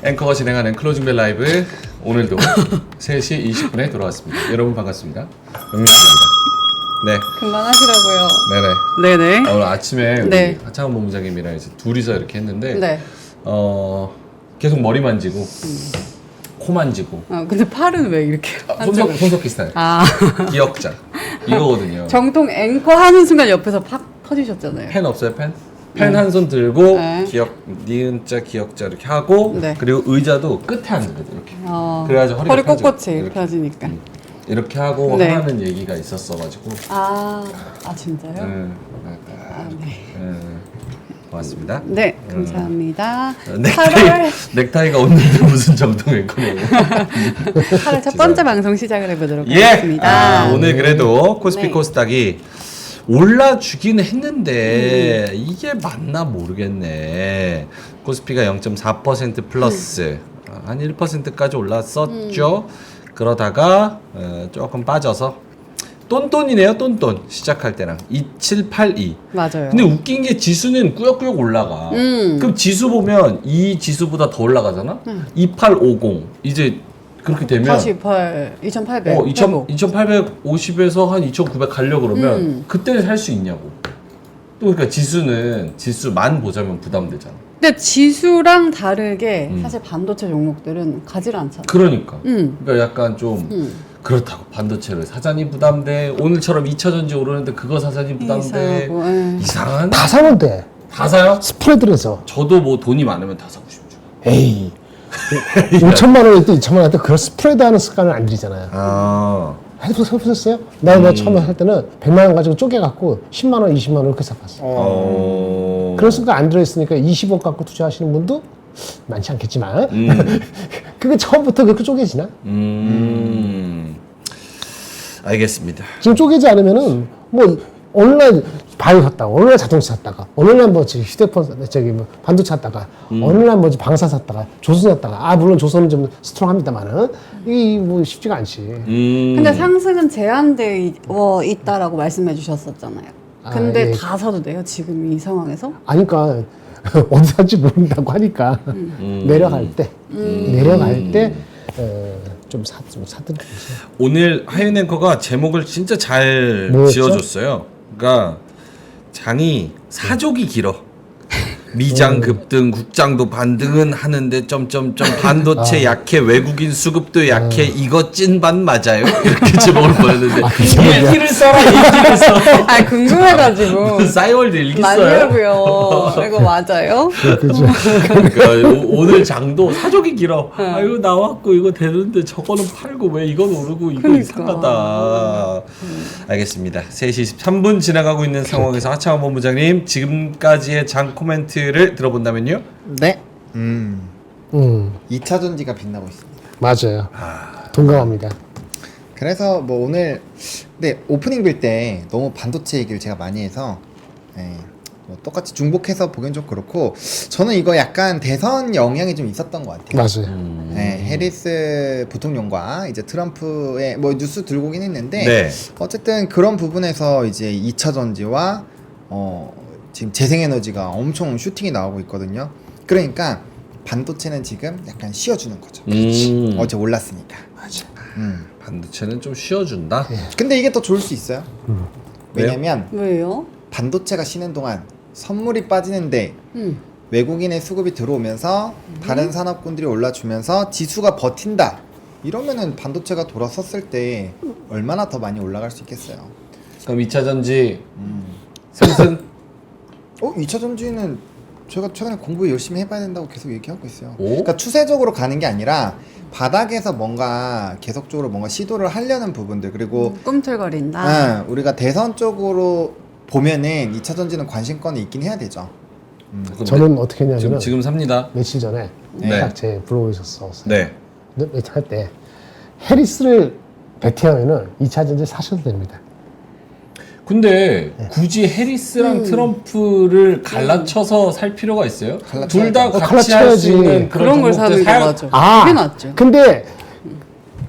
앵커가 진행하는 클로징벨 라이브 오늘도 3시 20분에 돌아왔습니다. 여러분 반갑습니다. 명민입니다. 네. 금방 하시라고요. 네네. 네네. 오늘 아침에 네. 우리 하창원 본부장님이랑 이제 둘이서 이렇게 했는데 네. 계속 머리 만지고 코 만지고 근데 팔은 왜 이렇게? 손석희 스타일. 기억자 이거거든요. 정통 앵커 하는 순간 옆에서 팍 터지셨잖아요. 펜 없어요 펜? 펜 한 손 들고 네. 니은자 기억자 이렇게 하고 네. 그리고 의자도 끝에 앉아야 돼 이렇게. 그래야지 허리 펴져. 꼿꼿이 이렇게 하시니까. 이렇게 하고 네. 하는 얘기가 있었어가지고. 진짜요? 네. 고맙습니다. 네, 감사합니다. 넥타이가 없는데 무슨 정통 앵커냐고. 8월 첫 번째 방송 시작을 해보도록 예. 하겠습니다. 오늘 그래도 코스피 네. 코스닥이 올라주긴 했는데 이게 맞나 모르겠네. 코스피가 0.4% 플러스 한 1%까지 올랐었죠. 그러다가 조금 빠져서 똔똔이네요. 똔똔 시작할 때랑 2782. 맞아요. 근데 웃긴 게 지수는 꾸역꾸역 올라가. 그럼 지수 보면 이 지수보다 더 올라가잖아. 2850 이제 그렇게 되면 2800. 2850에서 한 2900 가려고 그러면 그때는 살 수 있냐고. 또 그러니까 지수는 지수만 보자면 부담되잖아. 근데 지수랑 다르게 사실 반도체 종목들은 가지를 않잖아. 그러니까. 그러니까 약간 좀 그렇다고 반도체를 사자니 부담돼. 오늘처럼 2차 전지 오르는데 그거 사자니 부담돼. 이상한. 다 사면 돼. 다 사요? 스프레드에서. 저도 뭐 돈이 많으면 다 사고 싶죠. 에이. 5천만 원에 또 2천만 원에 또 그런 스프레드 하는 습관을 안 들이잖아요. 해보셨어요? 나 처음에 할 때는 100만 원 가지고 쪼개갖고 10만 원, 20만 원 이렇게 사봤어. 그런 습관 안 들어있으니까 20억 갖고 투자하시는 분도 많지 않겠지만 그게 처음부터 그렇게 쪼개지나? 알겠습니다. 지금 쪼개지 않으면은 뭐 어느 날 바이오 샀다가 어느 날 자동차 샀다가 어느 날 뭐 휴대폰 뭐 반도체 샀다가 어느 날 뭐지 방사 샀다가 조선 샀다가 물론 조선은 좀 스트롱합니다만은 이 뭐 쉽지가 않지. 근데 상승은 제한되어 있다라고 말씀해 주셨었잖아요. 근데 예. 다 사도 돼요? 지금 이 상황에서? 아니 그러니까 어디 살지 모른다고 하니까 내려갈 때 좀 사드리죠. 오늘 하윤 앵커가 제목을 진짜 잘 뭐였죠? 지어줬어요. 그러니까 장이 사족이 길어. 미장 급등, 국장도 반등은 하는데 점점점 반도체 약해, 외국인 수급도 약해. 이거 찐반 맞아요? 이렇게 제목을 보냈는데 일기를 써라 일기를 써. 궁금해가지고. 싸이월드 일기 써요? 맞냐고요. 이거 맞아요? 그죠. 그러니까 오늘 장도 사족이 길어. 이거 나왔고 이거 되는데 저거는 팔고 왜 이건 오르고 이거 그러니까. 이상하다. 알겠습니다. 3시 23분 지나가고 있는 상황에서 하창원 본부장님 지금까지의 장 코멘트를 들어본다면요? 네. 2차 전지가 빛나고 있습니다. 맞아요. 동감합니다. 그래서 뭐 오늘 오프닝 빌 때 너무 반도체 얘기를 제가 많이 해서 뭐 똑같이 중복해서 보기엔 좀 그렇고 저는 이거 약간 대선 영향이 좀 있었던 것 같아요. 맞아요. 해리스 부통령과 이제 트럼프의 뭐 뉴스 들고 오긴 했는데 네. 어쨌든 그런 부분에서 이제 2차 전지와 지금 재생에너지가 엄청 슈팅이 나오고 있거든요. 그러니까 반도체는 지금 약간 쉬어주는 거죠. 어제 올랐으니까. 맞아. 반도체는 좀 쉬어준다. 근데 이게 더 좋을 수 있어요. 왜냐면 왜요? 반도체가 쉬는 동안 선물이 빠지는데 외국인의 수급이 들어오면서 다른 산업군들이 올라주면서 지수가 버틴다. 이러면은 반도체가 돌아섰을 때 얼마나 더 많이 올라갈 수 있겠어요. 그럼 2차 전지 승승? 2차 전지는 제가 최근에 공부 열심히 해봐야 된다고 계속 얘기하고 있어요. 오? 그러니까 추세적으로 가는 게 아니라 바닥에서 뭔가 계속적으로 뭔가 시도를 하려는 부분들 그리고 꿈틀거린다. 우리가 대선 쪽으로 보면은 2차 전지는 관심권이 있긴 해야 되죠. 저는 어떻게 했냐면 지금 삽니다. 며칠 전에 네. 딱 제 블로그에 썼어요. 네. 할 때 해리스를 베팅하면은 2차 전지 사셔도 됩니다. 근데 굳이 해리스랑 트럼프를 갈라쳐서 살 필요가 있어요? 둘 다 같이 할 수 있는 그런 걸 사는 게 맞죠. 그게 낫죠. 근데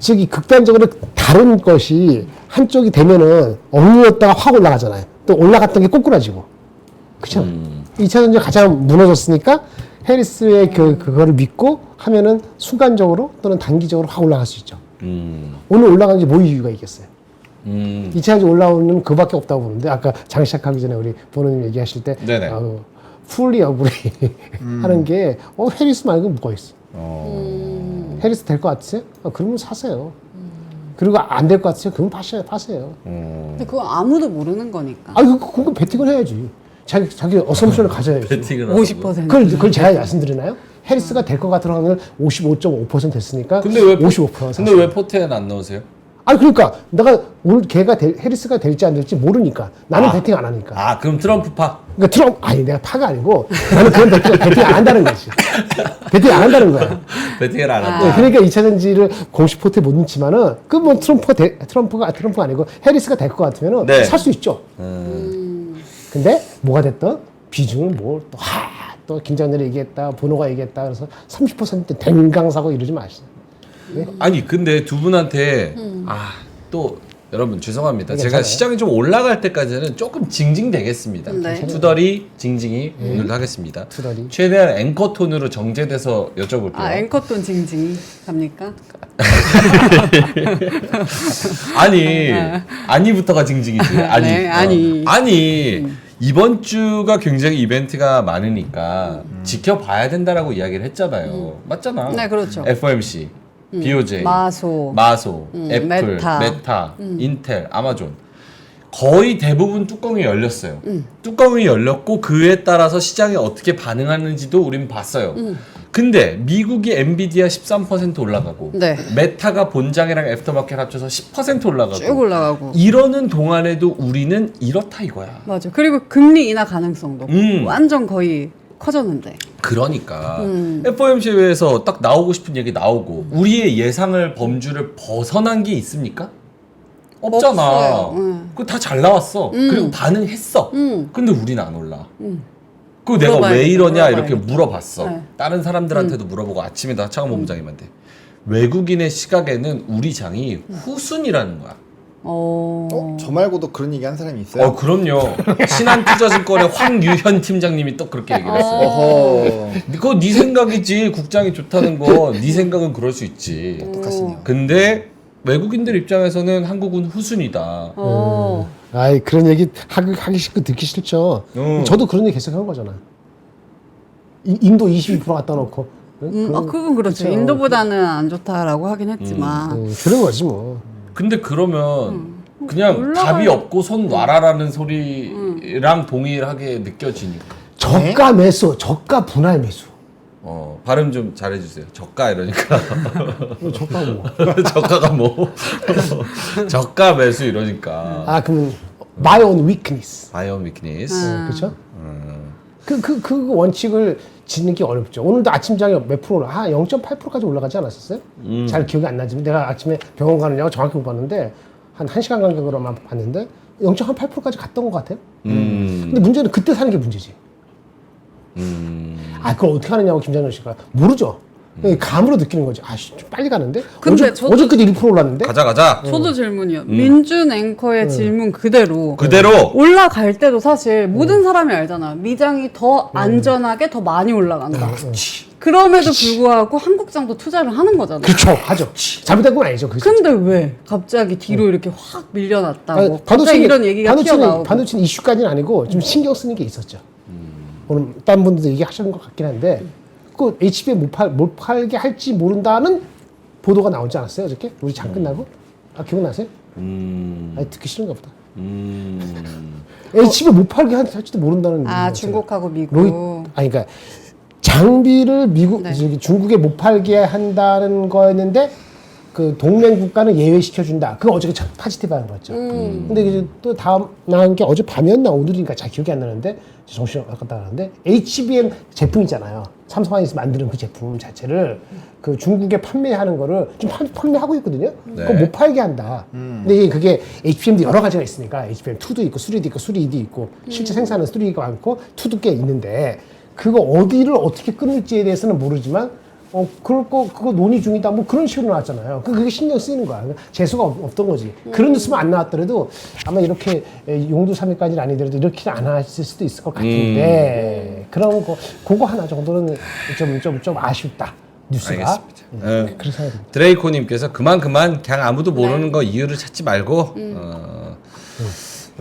저기 극단적으로 다른 것이 한쪽이 되면은 억눌렸다가 확 올라가잖아요. 또 올라갔던 게 꼬꾸라지고. 그쵸? 2차 전지가 가장 무너졌으니까 해리스의 그거를 믿고 하면은 순간적으로 또는 단기적으로 확 올라갈 수 있죠. 오늘 올라간 게 뭐 이유가 있겠어요? 2차전지 올라오는 그밖에 없다고 보는데 아까 장 시작하기 전에 우리 보노님 얘기하실 때 네네. 풀리 어그리 하는 게 해리스 말고 뭐가 있어? 해리스 될 것 같으세요? 그러면 사세요. 그리고 안 될 것 같으세요? 그러면 파세요. 근데 그거 아무도 모르는 거니까. 그건 베팅을 해야지. 자기 어썸션을 가져야지. 베팅을 50%. 그걸 제가 말씀드리나요? 해리스가 될 것 같은 확률 55.5% 됐으니까 근데 왜 55%. 근데 왜 포트에는 안 넣으세요? 그러니까 내가 오늘 걔가 해리스가 될지 안 될지 모르니까 나는 베팅 안 하니까. 그럼 트럼프파. 그러니까 내가 파가 아니고 나는 그런 베팅 안 한다는 거지. 베팅 안 한다는 거야. 베팅을 안 한다. 네, 그러니까 2차전지를 공식 포트에 못 넣지만은 그 뭐 트럼프가 아니고 해리스가 될 것 같으면은 네. 살 수 있죠. 근데 뭐가 됐든 비중을 또 김장렬이 얘기했다, 보노가 얘기했다 그래서 30% 댕강 사고 이러지 마시죠. 아니 근데 두 분한테 또 여러분 죄송합니다. 제가 괜찮아요. 시장이 좀 올라갈 때까지는 조금 징징대겠습니다. 네. 투덜이 징징이 오늘도 하겠습니다. 투덜이. 최대한 앵커 톤으로 정제돼서 여쭤볼게요. 앵커톤 징징이 갑니까? 아니부터가 징징이지. 아니. 네, 아니. 아니. 이번 주가 굉장히 이벤트가 많으니까 지켜봐야 된다라고 이야기를 했잖아요. 맞잖아. 네, 그렇죠. FOMC, BOJ, 마소. 애플, 메타, 인텔, 아마존. 거의 대부분 뚜껑이 열렸어요. 뚜껑이 열렸고 그에 따라서 시장이 어떻게 반응하는지도 우린 봤어요. 근데 미국이 엔비디아 13% 올라가고 네. 메타가 본장이랑 애프터마켓 합쳐서 10% 올라가고 쭉 올라가고. 이러는 동안에도 우리는 이렇다 이거야. 맞아. 그리고 금리 인하 가능성도 완전 거의 커졌는데. 그러니까 FOMC에서 딱 나오고 싶은 얘기 나오고 우리의 예상을 범주를 벗어난 게 있습니까? 없잖아. 없어요. 그거 다 잘 나왔어. 그리고 반응했어. 근데 우린 안 올라. 그거 내가 왜 물어봐야겠다, 이러냐 이렇게 물어봐야겠다. 물어봤어. 네. 다른 사람들한테도 물어보고 아침에 나 차관 본부장님한테 외국인의 시각에는 우리 장이 후순이라는 거야. 저 말고도 그런 얘기 한 사람이 있어요? 그럼요. 신한투자증권의 황유현 팀장님이 또 그렇게 얘기를 했어요. 어허. 그거 네 생각이지. 국장이 좋다는 거 네 생각은 그럴 수 있지. 똑똑하시네요. 근데 외국인들 입장에서는 한국은 후순이다. 그런 얘기 하기 싫고 듣기 싫죠. 저도 그런 얘기 계속 한 거잖아. 인도 22% 갖다 놓고. 그건 그렇죠. 인도보다는 안 좋다라고 하긴 했지만. 그런 거지 뭐. 근데 그러면 그냥 올라가요. 답이 없고 손 놔라라는 소리랑 동일하게 느껴지니까. 저가 매수, 저가 분할 매수. 발음 좀 잘해주세요. 저가 이러니까. 저가 뭐. 저가가 뭐? 저가 매수 이러니까. 그러면 buy on weakness. 바이오 위크니스. 그렇죠? 그 원칙을 짓는 게 어렵죠. 오늘도 아침장에 몇 프로, 0.8%까지 올라가지 않았었어요? 잘 기억이 안 나지만 내가 아침에 병원 가느냐고 정확히 못 봤는데 한 1시간 간격으로만 봤는데 0.8%까지 갔던 것 같아요. 근데 문제는 그때 사는 게 문제지. 그걸 어떻게 하느냐고 김장현 씨가 모르죠. 감으로 느끼는 거지. 좀 빨리 가는데? 근데 어제까지 1% 올랐는데? 가자. 저도 질문이요. 민준 앵커의 질문 그대로. 올라갈 때도 사실 모든 사람이 알잖아. 미장이 더 안전하게 더 많이 올라간다. 그럼에도 불구하고 한국장도 투자를 하는 거잖아. 그렇죠. 하죠. 잘못된 건 아니죠. 근데 왜 갑자기 뒤로 이렇게 확 밀려났다고 갑자기 이런 얘기가 튀어나오고. 반도체는 이슈까지는 아니고 좀 신경 쓰는 게 있었죠. 오늘 다른 분들도 얘기하시는 것 같긴 한데 그 HBM 못 팔게 할지 모른다는 보도가 나오지 않았어요 어저께? 우리 장 끝나고? 기억나세요? 듣기 싫은가 보다. HBM 못 팔게 할지도 모른다는 중국하고 미국. 그러니까 장비를 네. 중국에 못 팔게 한다는 거였는데 그 동맹 국가는 예외시켜준다. 그거 어저께 파지티브한 거였죠. 근데 이제 또 다음 나온 게 어제 밤이었나 오늘인가 잘 기억이 안 나는데 정신이 아깝다 하는데 HBM 제품 있잖아요. 삼성에서 만드는 그 제품 자체를 그 중국에 판매하는 거를 좀 판매하고 있거든요. 네. 그거 못 팔게 한다. 근데 그게 HBM도 여러 가지가 있으니까 HBM2도 있고 3도 있고 3D도 있고 실제 생산은 3D가 많고 2도 꽤 있는데 그거 어디를 어떻게 끊을지에 대해서는 모르지만 그거 논의 중이다. 뭐 그런 식으로 나왔잖아요. 그게 신경 쓰이는 거야. 재수가 없던 거지. 그런 뉴스만 안 나왔더라도 아마 이렇게 용두삼일까지는 아니더라도 이렇게는 안 했을 수도 있을 것 같은데 그런 거, 그거 하나 정도는 좀 아쉽다. 뉴스가. 알겠습니다. 예, 그래서 해야 됩니다. 드레이코님께서 그만 그냥 아무도 모르는 거 이유를 찾지 말고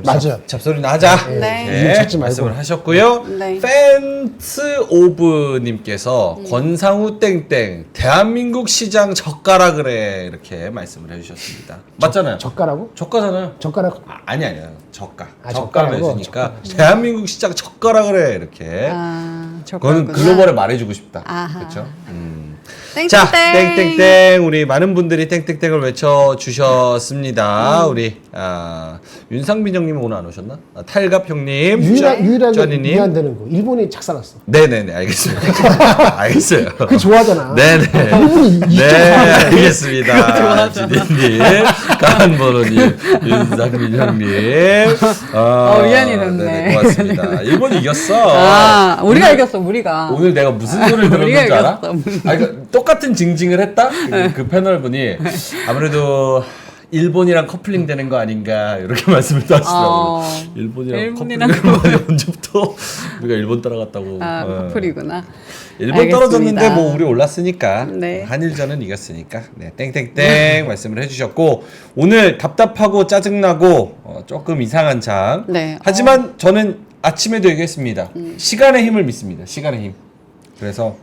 맞아요. 잡소리나 하자. 네. 이유 찾지 말고. 말씀을 하셨고요. 네. 팬츠 오브님께서 권상우 땡땡 대한민국 시장 저가라 그래 이렇게 말씀을 해주셨습니다. 맞잖아요. 젓가락고? 저가잖아요. 젓가락. 아니에요. 저가. 아, 저가를 저가라고? 해주니까 대한민국 시장 저가라 그래 이렇게. 아, 그거는 저거구나. 글로벌에 말해주고 싶다. 아하. 그렇죠. 땡땡땡. 자, 땡땡땡 우리 많은 분들이 땡땡땡을 외쳐 주셨습니다. 우리 윤상빈 형님 오늘 안 오셨나? 탈갑 형님, 유일하게 쩌니님. 미안되는 거. 일본이 작살났어. 네네네 알겠습니다. 알겠어요. 그 좋아하잖아. 네네. 일본이 네 2.4. 알겠습니다. 지디님, 강한번호님, 윤상빈 형님. 위안이 됐네. 네네, 고맙습니다. 일본이 이겼어. 아, 우리가 이겼어, 우리가. 오늘 내가 무슨 소리를 들었는 우리가 줄 알아? 이겼어. 아니, 똑같은 징징을 했다? 그 패널분이 아무래도 일본이랑 커플링 되는 거 아닌가 이렇게 말씀을 하시더라고요. 일본이랑 커플링 되는 언제부터 우리가 일본 따라갔다고. 아, 커플이구나. 일본 알겠습니다. 떨어졌는데 뭐 우리 올랐으니까 네. 한일전은 이겼으니까 네, 땡땡땡 말씀을 해주셨고 오늘 답답하고 짜증나고 조금 이상한 장 네. 하지만 저는 아침에도 얘기했습니다. 시간의 힘을 믿습니다. 시간의 힘. 그래서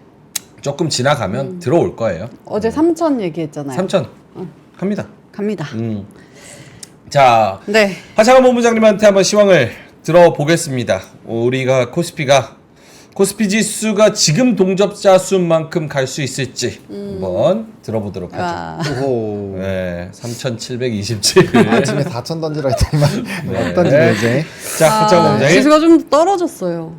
조금 지나가면 들어올 거예요. 어제 3천 얘기했잖아요. 3천 합니다. 갑니다. 자, 네. 하창원 본부장님한테 한번 시황을 들어보겠습니다. 우리가 코스피 지수가 지금 동접자 수만큼 갈 수 있을지 한번 들어보도록 하죠. 아, 오호. 네, 3,727. 아침에 4천 던지라 했더니만 네. 못 던지네 이제. 자, 하창원 본부장님. 지수가 좀 떨어졌어요.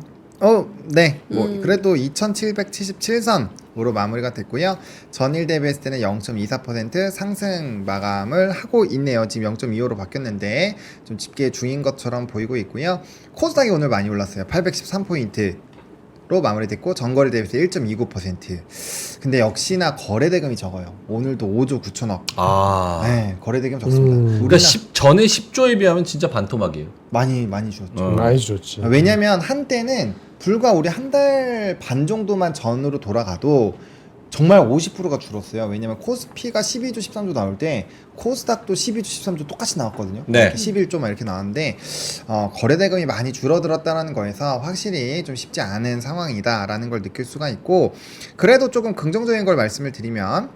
네. 뭐 그래도 2,777선으로 마무리가 됐고요. 전일 대비했을 때는 0.24% 상승 마감을 하고 있네요. 지금 0.25로 바뀌었는데 좀 집계 중인 것처럼 보이고 있고요. 코스닥이 오늘 많이 올랐어요. 813포인트로 마무리됐고 전거래 대비해서 1.29%. 근데 역시나 거래 대금이 적어요. 오늘도 5조 9천억. 아, 네, 거래 대금 적습니다. 그러니까 전에 10조에 비하면 진짜 반토막이에요. 많이 주었죠. 많이 좋지. 왜냐면 한때는 불과 우리 한 달 반 정도만 전으로 돌아가도 정말 50%가 줄었어요. 왜냐면 코스피가 12조 13조 나올 때 코스닥도 12조 13조 똑같이 나왔거든요. 네. 11조 막 이렇게 나왔는데 거래 대금이 많이 줄어들었다는 거에서 확실히 좀 쉽지 않은 상황이다라는 걸 느낄 수가 있고, 그래도 조금 긍정적인 걸 말씀을 드리면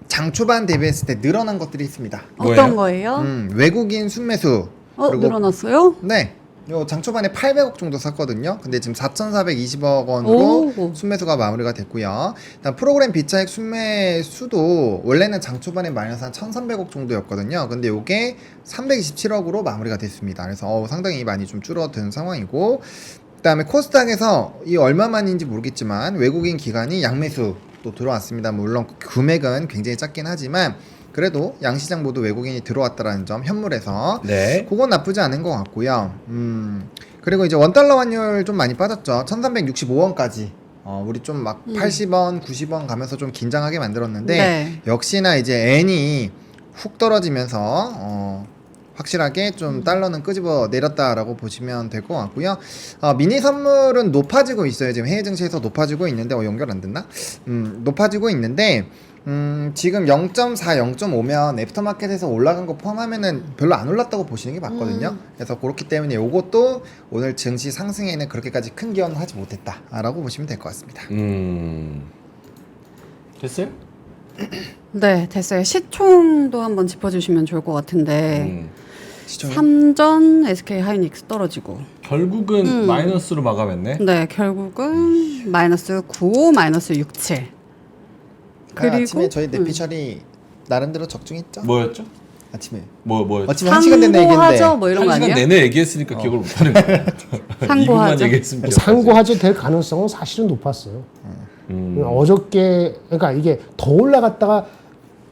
장 초반 대비했을 때 늘어난 것들이 있습니다. 어떤 거예요? 외국인 순매수. 그리고 늘어났어요? 네. 요 장 초반에 800억 정도 샀거든요. 근데 지금 4,420억 원으로 오. 순매수가 마무리가 됐고요. 일단 프로그램 비차익 순매수도 원래는 장 초반에 마이너스 한 1,300억 정도였거든요. 근데 요게 327억으로 마무리가 됐습니다. 그래서 상당히 많이 좀 줄어든 상황이고, 그다음에 코스닥에서 이 얼마만인지 모르겠지만 외국인 기관이 양매수 또 들어왔습니다. 물론 금액은 굉장히 작긴 하지만 그래도 양시장 모두 외국인이 들어왔다라는 점 현물에서 네. 그건 나쁘지 않은 것 같고요. 그리고 이제 원달러 환율 좀 많이 빠졌죠. 1365원까지 우리 좀 막 80원 90원 가면서 좀 긴장하게 만들었는데 네. 역시나 이제 N이 훅 떨어지면서 확실하게 좀 달러는 끄집어 내렸다라고 보시면 될 것 같고요. 미니 선물은 높아지고 있어요. 지금 해외 증시에서 높아지고 있는데 연결 안 됐나? 높아지고 있는데 지금 0.4, 0.5면 애프터마켓에서 올라간 거 포함하면은 별로 안 올랐다고 보시는 게 맞거든요. 그래서 그렇기 때문에 이것도 오늘 증시 상승에는 그렇게까지 큰 기여는 하지 못했다라고 보시면 될 것 같습니다. 됐어요? 네, 됐어요. 시총도 한번 짚어주시면 좋을 것 같은데 시청자? 삼전 SK 하이닉스 떨어지고 결국은 마이너스로 마감했네. 네, 결국은 마이너스 95, 마이너스 67. 그리고 아침에 저희 내피셜이 나름대로 적중했죠? 뭐였죠? 아침에 뭐였죠? 아침에 1시간 됐네 상고하죠 얘기했는데 뭐 이런 거 1시간 아니에요? 내내 얘기했으니까 기억을 못하는 거야. 상고하죠. 2분만 얘기했으면 기억하지. 상고하죠 될 가능성은 사실은 높았어요. 어저께 그러니까 이게 더 올라갔다가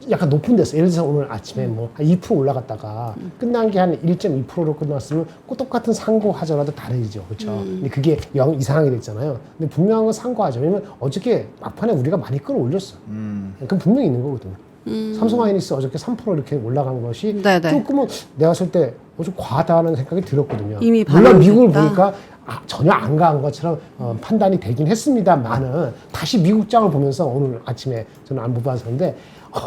약간 높은 데서 예를 들어서 오늘 아침에 뭐 한 2% 올라갔다가 끝난 게 한 1.2%로 끝났으면 꼭 똑같은 상고하저라도 다르죠, 그렇죠? 근데 그게 영 이상하게 됐잖아요. 근데 분명한 건 상고하죠. 왜냐면 어저께 막판에 우리가 많이 끌어올렸어. 그건 분명히 있는 거거든요. 삼성 하이닉스 어저께 3% 이렇게 올라간 것이 네네. 조금은 내가 봤을 때 좀 과하다는 생각이 들었거든요. 이미 물론 미국을 반영됐다? 보니까 전혀 안 가한 것처럼 판단이 되긴 했습니다만은 다시 미국장을 보면서 오늘 아침에 저는 안 보았었는데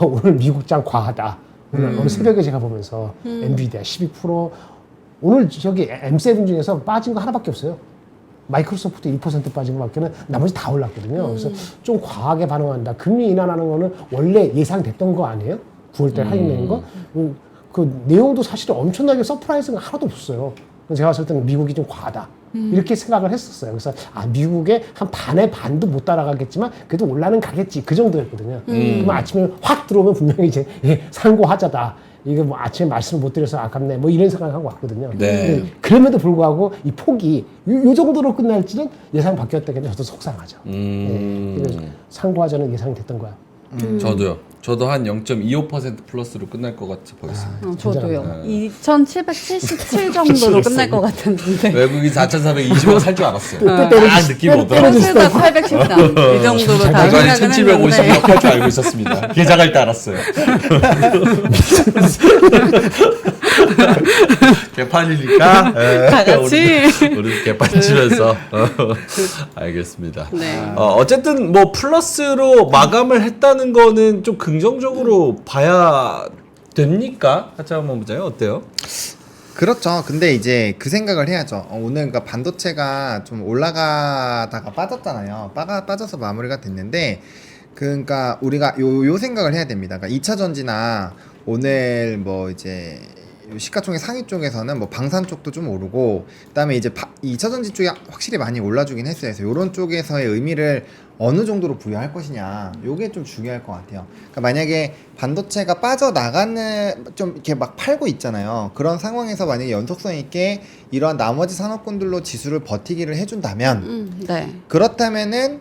오늘 미국장 과하다. 오늘 새벽에 제가 보면서 엔비디아 12% 오늘 저기 M7 중에서 빠진 거 하나밖에 없어요. 마이크로소프트 1% 빠진 것밖에는 나머지 다 올랐거든요. 그래서 좀 과하게 반응한다. 금리 인하라는 거는 원래 예상됐던 거 아니에요? 9월달에 하긴 낸 거. 그 내용도 사실 엄청나게 서프라이즈가 하나도 없어요. 제가 봤을 때는 미국이 좀 과하다. 이렇게 생각을 했었어요. 그래서 미국의 한 반의 반도 못 따라가겠지만 그래도 올라는 가겠지. 그 정도였거든요. 그럼 아침에 확 들어오면 분명히 이제 상고하자다. 이게 뭐 아침에 말씀을 못 드려서 아깝네. 뭐 이런 생각을 하고 왔거든요. 네. 그럼에도 불구하고 이 폭이 요 정도로 끝날지는 예상 바뀌었다기 때문에 저도 속상하죠. 그래서 상고하자는 예상이 됐던 거야. 저도요. 저도 한 0.25% 플러스로 끝날 것 같이 보였습니다. 저도요. 2,777 정도로 끝날 것 같았는데. 외국인 4,420원 살 줄 알았어요. 때 딱 느낌이 오더라고요. 코스닥 813. 이 정도로 다 기관이 생각은 1,750억 했는데. 할 줄 알고 있었습니다. 계좌갈 때 알았어요. 개판이니까 다 같이. 우리 개판 치면서 알겠습니다. 네. 어쨌든 뭐 플러스로 마감을 했다는 거는 좀 긍정적으로 봐야 됩니까? 같이 한번 보자요. 어때요? 그렇죠. 근데 이제 그 생각을 해야죠. 오늘 그러니까 반도체가 좀 올라가다가 빠졌잖아요. 빠져서 마무리가 됐는데, 그러니까 우리가 요 생각을 해야 됩니다. 그러니까 2차 전지나 오늘 뭐 이제 시가총액 상위 쪽에서는 뭐 방산 쪽도 좀 오르고, 그다음에 이제 2차 전지 쪽이 확실히 많이 올라주긴 했어요. 그래서 이런 쪽에서의 의미를 어느 정도로 부여할 것이냐, 요게 좀 중요할 것 같아요. 그러니까 만약에 반도체가 빠져나가는, 좀 이렇게 막 팔고 있잖아요. 그런 상황에서 만약에 연속성 있게 이러한 나머지 산업군들로 지수를 버티기를 해준다면, 네. 그렇다면은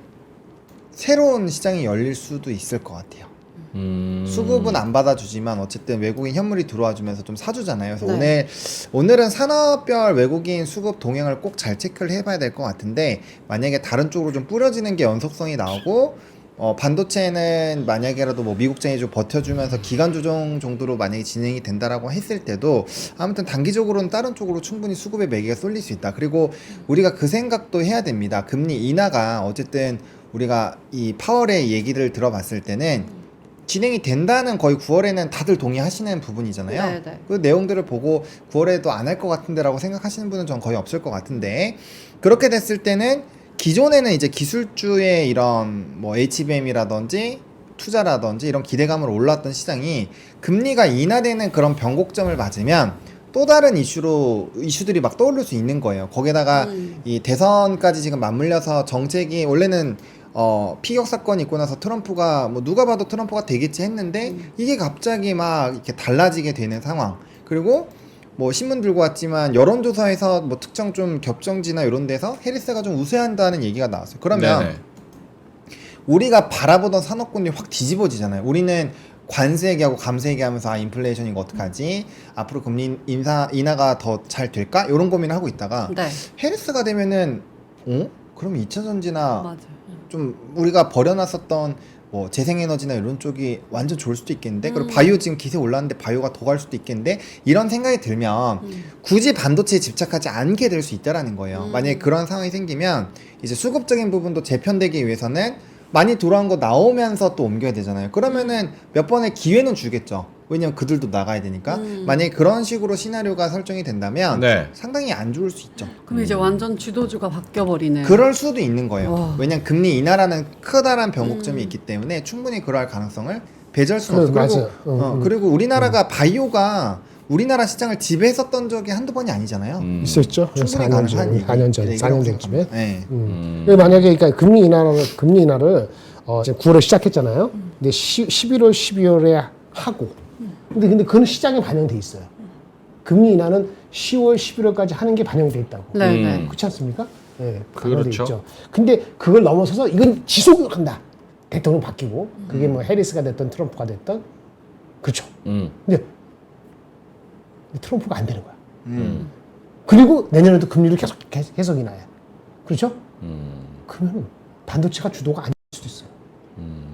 새로운 시장이 열릴 수도 있을 것 같아요. 수급은 안 받아주지만 어쨌든 외국인 현물이 들어와주면서 좀 사주잖아요. 그래서 네. 오늘은 산업별 외국인 수급 동향을 꼭 잘 체크를 해봐야 될 것 같은데, 만약에 다른 쪽으로 좀 뿌려지는 게 연속성이 나오고, 반도체는 만약에라도 뭐 미국장이 좀 버텨주면서 기간 조정 정도로 만약에 진행이 된다라고 했을 때도 아무튼 단기적으로는 다른 쪽으로 충분히 수급의 매개가 쏠릴 수 있다. 그리고 우리가 그 생각도 해야 됩니다. 금리 인하가 어쨌든 우리가 이 파월의 얘기를 들어봤을 때는 진행이 된다는, 거의 9월에는 다들 동의하시는 부분이잖아요. 네네. 그 내용들을 보고 9월에도 안 할 것 같은데 라고 생각하시는 분은 전 거의 없을 것 같은데, 그렇게 됐을 때는 기존에는 이제 기술주의 이런 뭐 HBM이라든지 투자라든지 이런 기대감으로 올랐던 시장이 금리가 인하되는 그런 변곡점을 맞으면 또 다른 이슈들이 막 떠오를 수 있는 거예요. 거기다가 이 대선까지 지금 맞물려서 정책이, 원래는 피격 사건이 있고 나서 트럼프가 뭐 누가 봐도 트럼프가 되겠지 했는데 이게 갑자기 막 이렇게 달라지게 되는 상황. 그리고 뭐 신문 들고 왔지만 여론조사에서 뭐 특정 좀 겹정지나 이런 데서 해리스가 좀 우세한다는 얘기가 나왔어요. 그러면 네네. 우리가 바라보던 산업군이 확 뒤집어지잖아요. 우리는 관세 얘기하고 감세 얘기하면서 인플레이션 이거 어떡하지? 앞으로 금리 인하가 더 잘 될까? 이런 고민을 하고 있다가 네. 해리스가 되면은 그럼 2차 전지나 맞아요. 좀 우리가 버려놨었던 뭐 재생에너지나 이런 쪽이 완전 좋을 수도 있겠는데, 그리고 바이오 지금 기세 올랐는데 바이오가 더 갈 수도 있겠는데, 이런 생각이 들면 굳이 반도체에 집착하지 않게 될 수 있다라는 거예요. 만약에 그런 상황이 생기면 이제 수급적인 부분도 재편되기 위해서는 많이 돌아온 거 나오면서 또 옮겨야 되잖아요. 그러면은 몇 번의 기회는 주겠죠. 왜냐면 그들도 나가야 되니까. 만약에 그런 식으로 시나리오가 설정이 된다면 네. 상당히 안 좋을 수 있죠. 그럼 이제 완전 주도주가 바뀌어버리는. 그럴 수도 있는 거예요. 와. 왜냐면 금리 인하라는 크다란 변곡점이 있기 때문에 충분히 그럴 가능성을 배제할 수는 없어요. 맞아요. 그리고 우리나라가 바이오가 우리나라 시장을 지배했었던 적이 한두 번이 아니잖아요. 있었죠. 충분히 4년 전, 가능한 4년 전, 얘기라고 4년 전쯤에. 생각합니다. 네. 만약에 그러니까 금리 인하를 이제 9월에 시작했잖아요. 근데 11월, 12월에 하고. 근데 그건 시장에 반영돼 있어요. 금리 인하는 10월, 11월까지 하는 게 반영돼 있다고. 네네. 그렇지 않습니까? 네, 반영돼 그렇죠. 있죠. 근데 그걸 넘어서서 이건 지속을 한다. 대통령 바뀌고 그게 뭐 해리스가 됐던 트럼프가 됐던, 그렇죠. 근데 트럼프가 안 되는 거야. 그리고 내년에도 금리를 계속 인하해. 그렇죠? 그러면 반도체가 주도가 아닐 수도 있어요.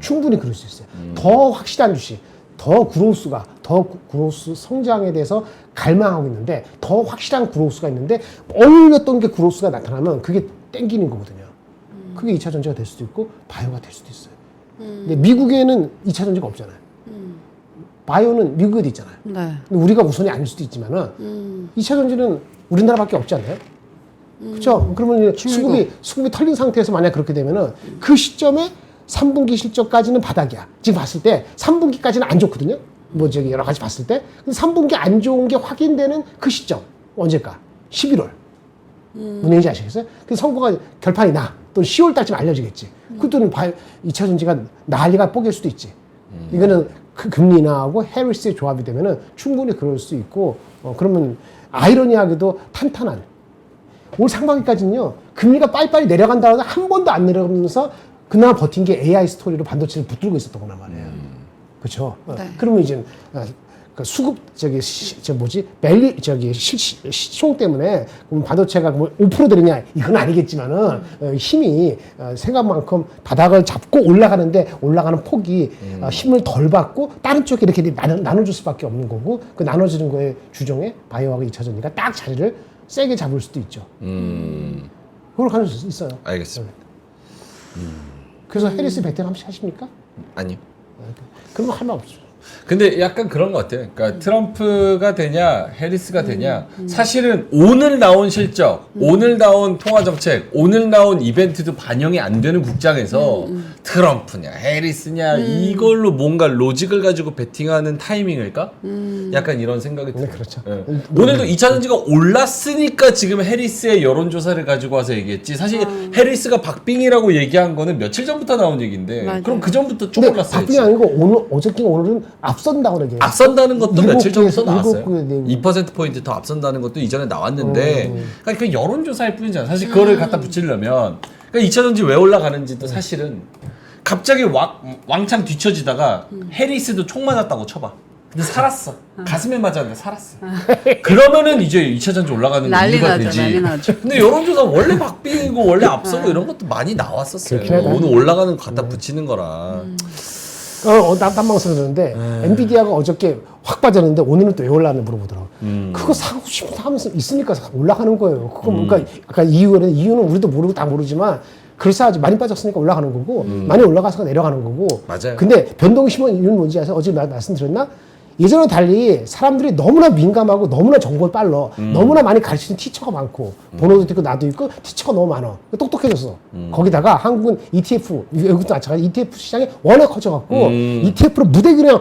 충분히 그럴 수 있어요. 더 확실한 주식. 더 그로스 성장에 대해서 갈망하고 있는데 더 확실한 그로스가 있는데 어울렸던 게 그로스가 나타나면 그게 땡기는 거거든요. 그게 2차 전지가 될 수도 있고 바이오가 될 수도 있어요. 근데 미국에는 2차 전지가 없잖아요. 바이오는 미국에도 있잖아요. 네. 근데 우리가 우선이 아닐 수도 있지만은 2차 전지는 우리나라밖에 없지 않나요? 그렇죠? 그러면 이제 수급이 털린 상태에서 만약 그렇게 되면은 그 시점에 3분기 실적까지는 바닥이야. 지금 봤을 때 3분기까지는 안 좋거든요. 뭐 저기 여러 가지 봤을 때. 근데 3분기 안 좋은 게 확인되는 그 시점 언제까? 11월. 무슨 얘기인지 아시겠어요? 그 선거가 결판이 나. 또 10월 달쯤 알려지겠지. 그때는 2차 전지가 난리가 뽀갤 수도 있지. 이거는 그 금리 인하하고 해리스의 조합이 되면은 충분히 그럴 수 있고 그러면 아이러니하게도 탄탄한 올 상반기까지는요 금리가 빨리빨리 내려간다고 해서 한 번도 안 내려가면서 그나마 버틴 게 AI 스토리로 반도체를 붙들고 있었던 거란 말이에요. 그렇죠? 네. 그러면 이제 그 수급 시총 때문에 그럼 반도체가 뭐 5% 되느냐 이건 아니겠지만은 힘이 생각만큼 바닥을 잡고 올라가는데 올라가는 폭이 힘을 덜 받고 다른 쪽에 이렇게 나눠줄 수밖에 없는 거고 그 나눠지는 거에 주종에 바이오하고 2차 전지가 딱 자리를 세게 잡을 수도 있죠. 그걸 가능성이 있어요. 알겠습니다. 그래서 해리스 베팅 하십니까? 아니요. 그러면 할 말 없죠. 근데 약간 그런 것 같아요. 그러니까 트럼프가 되냐, 해리스가 되냐. 사실은 오늘 나온 실적, 오늘 나온 통화 정책, 오늘 나온 이벤트도 반영이 안 되는 국장에서 트럼프냐, 해리스냐 이걸로 뭔가 로직을 가지고 베팅하는 타이밍일까? 약간 이런 생각이 들어요. 네, 그렇죠. 예. 오늘도 2차 전지가 올랐으니까 지금 해리스의 여론조사를 가지고 와서 얘기했지. 사실 해리스가 박빙이라고 얘기한 거는 며칠 전부터 나온 얘기인데 맞아요. 그럼 그 전부터 쭉 근데 올랐어야지. 박빙이 아니고 오늘 어저께 오늘은 앞선다고 그러게. 앞선다는 것도 며칠 전부터 일곱 나왔어요. 개의 내용. 2%포인트 더 앞선다는 것도 이전에 나왔는데 그러니까 그 여론조사일 뿐이잖아. 사실 그거를 갖다 붙이려면 그러니까 2차 전지 왜 올라가는지도 사실은 갑자기 왕창 뒤처지다가 해리스도 총 맞았다고 쳐봐. 근데 살았어. 가슴에 맞았는데 살았어. 그러면은 이제 2차 전지 올라가는 난리 이유가 나죠, 되지. 난리 나죠. 근데 여론조사 원래 박빙이고 원래 앞서고 이런 것도 많이 나왔었어요. 그렇긴 하다. 오늘 올라가는 거 갖다 붙이는 거라. 딴방송 들었는데 엔비디아가 어저께 확 빠졌는데 오늘은 또 왜 올라왔나 물어보더라고. 그거 사고 싶다 하면서 있으니까 올라가는 거예요. 그거 뭔가 아까 이유는 우리도 모르고 다 모르지만 그럴싸하지 많이 빠졌으니까 올라가는 거고 많이 올라가서 내려가는 거고. 맞아요. 근데 변동이 심한 이유는 뭔지 아세요? 어제 말씀드렸나? 예전과 달리 사람들이 너무나 민감하고 너무나 정보를 빨라. 너무나 많이 가르치는 티처가 많고 번호도 있고 나도 있고 티처가 너무 많아. 똑똑해졌어. 거기다가 한국은 ETF, 외국도 마찬가지 ETF 시장이 워낙 커져갖고 ETF로 무대기를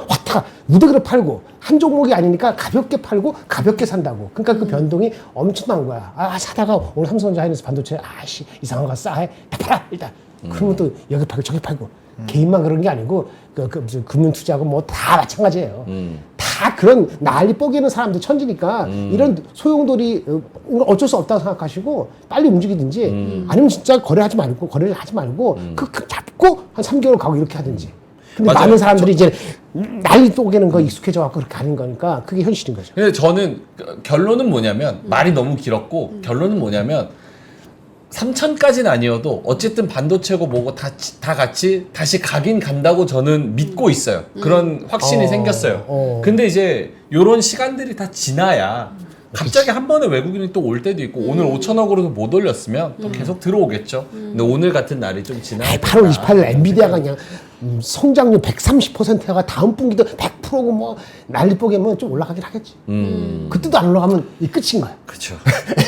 무대기를 팔고 한 종목이 아니니까 가볍게 팔고 가볍게 산다고. 그러니까 그 변동이 엄청난 거야. 사다가 오늘 삼성전자 하이닉스 반도체 이상한 거 싸. 다 팔아 일단. 그러면 또 여기 팔고 저기 팔고. 개인만 그런 게 아니고 무슨 금융 투자하고 뭐 다 마찬가지예요. 다 그런 난리 뽀개는 사람들 천지니까 이런 소용돌이 어쩔 수 없다고 생각하시고 빨리 움직이든지 아니면 진짜 거래를 하지 말고 그 잡고 한 3개월 가고 이렇게 하든지. 근데 맞아요. 많은 사람들이 이제 난리 뽀개는 거 익숙해져 갖고 그렇게 하는 거니까 그게 현실인 거죠. 근데 저는 결론은 뭐냐면 말이 너무 길었고 결론은 뭐냐면 3천까지는 아니어도 어쨌든 반도체고 뭐고 다 같이 다시 가긴 간다고 저는 믿고 있어요. 그런 확신이 생겼어요. 근데 이제 요런 시간들이 다 지나야 갑자기 한 번에 외국인이 또 올 때도 있고 오늘 5천억으로도 못 올렸으면 또 계속 들어오겠죠. 근데 오늘 같은 날이 좀 지나야 8월 28일 엔비디아가 그냥 성장률 130%가 다음 분기도 100%고 뭐 난리 뽀개면 좀 올라가긴 하겠지. 그때도 안 올라가면 이 끝인 거야. 그렇죠.